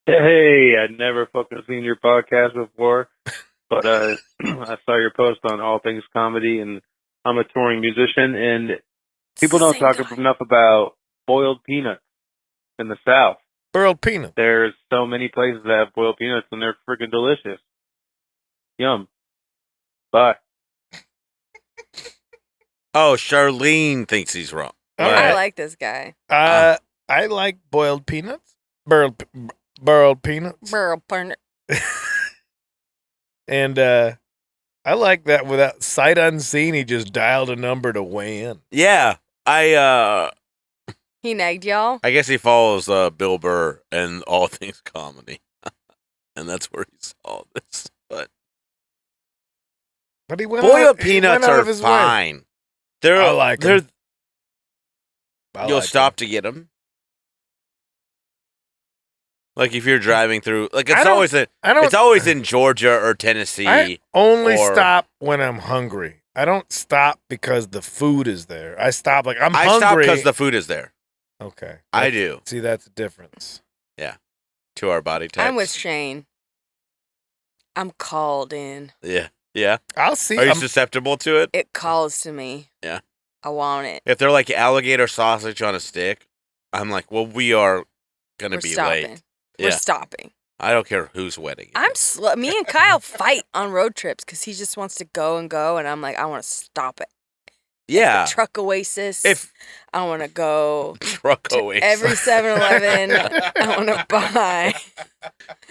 Speaker 5: Hey, I'd never fucking seen your podcast before, but I saw your post on All Things Comedy, and I'm a touring musician, and people don't talk enough about boiled peanuts in the South.
Speaker 2: Boiled peanut.
Speaker 5: There's so many places that have boiled peanuts, and they're freaking delicious. Yum. Bye.
Speaker 1: Oh, Charlene thinks he's wrong.
Speaker 2: All
Speaker 3: I
Speaker 2: right.
Speaker 3: like this guy.
Speaker 2: I like boiled peanuts. Boiled peanuts.
Speaker 3: Burl partner.
Speaker 2: And I like that without sight unseen, he just dialed a number to weigh in.
Speaker 1: Yeah,
Speaker 3: He nagged y'all.
Speaker 1: I guess he follows Bill Burr and All Things Comedy, and that's where he saw this. But
Speaker 2: But he went
Speaker 1: boiled
Speaker 2: out, he went
Speaker 1: peanuts
Speaker 2: out
Speaker 1: are
Speaker 2: of his way.
Speaker 1: fine. They're
Speaker 2: I like 'em.
Speaker 1: they're
Speaker 2: I
Speaker 1: you'll
Speaker 2: like
Speaker 1: stop
Speaker 2: them.
Speaker 1: to get them. Like if you're driving through, like
Speaker 2: I
Speaker 1: it's
Speaker 2: don't-
Speaker 1: always it's always in Georgia or Tennessee.
Speaker 2: I only
Speaker 1: or-
Speaker 2: stop when I'm hungry. I don't stop because the food is there. I stop like I'm
Speaker 1: I stop
Speaker 2: hungry.
Speaker 1: because the food is there.
Speaker 2: Okay.
Speaker 1: I
Speaker 2: That's-
Speaker 1: do
Speaker 2: See, that's a difference.
Speaker 1: to our body types.
Speaker 3: I'm with Shane. I'm called in.
Speaker 1: Yeah.
Speaker 2: I'll see.
Speaker 1: Are you
Speaker 2: I'm-
Speaker 1: susceptible to it?
Speaker 3: It calls to me.
Speaker 1: Yeah.
Speaker 3: I want it.
Speaker 1: If they're like alligator sausage on a stick, I'm like, well, we are gonna
Speaker 3: We're
Speaker 1: be
Speaker 3: stopping.
Speaker 1: late.
Speaker 3: We're
Speaker 1: Yeah.
Speaker 3: stopping.
Speaker 1: I don't care who's wedding.
Speaker 3: Me and Kyle fight on road trips because he just wants to go, and I'm like, I want to stop it.
Speaker 1: Yeah.
Speaker 3: The truck Oasis.
Speaker 1: If
Speaker 3: I want to go
Speaker 1: truck
Speaker 3: to
Speaker 1: Oasis.
Speaker 3: every 7-Eleven. I want to buy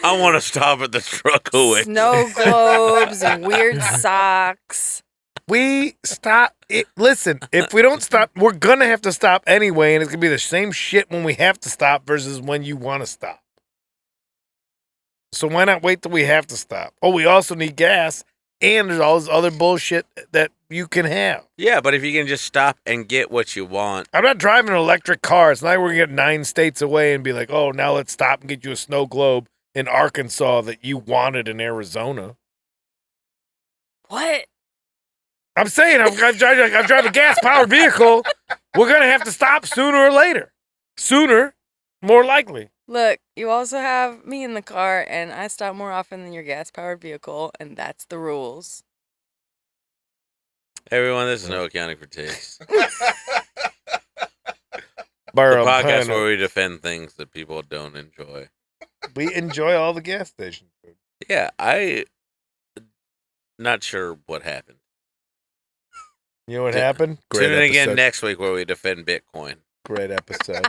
Speaker 1: I want to stop at the truck Oasis.
Speaker 3: snow globes and weird socks.
Speaker 2: We stop. Listen, if we don't stop, we're gonna have to stop anyway, and it's gonna be the same shit when we have to stop versus when you want to stop. So why not wait till we have to stop? Oh, we also need gas, and there's all this other bullshit that you can have.
Speaker 1: Yeah, but if you can just stop and get what you want.
Speaker 2: I'm not driving an electric car. It's not like we're gonna get 9 states away and be like, oh, now let's stop and get you a snow globe in Arkansas that you wanted in Arizona.
Speaker 3: What?
Speaker 2: I'm saying I'm driving a gas-powered vehicle. We're going to have to stop sooner or later. Sooner, more likely.
Speaker 3: Look, you also have me in the car, and I stop more often than your gas-powered vehicle, and that's the rules.
Speaker 1: Everyone, this is no accounting for taste.
Speaker 2: Burrow
Speaker 1: The podcast
Speaker 2: Pine.
Speaker 1: where we defend things that people don't enjoy.
Speaker 2: We enjoy all the gas station food.
Speaker 1: Yeah, I not sure what happened.
Speaker 2: You know what happened?
Speaker 1: Tune in again next week where we defend Bitcoin.
Speaker 2: Great episode.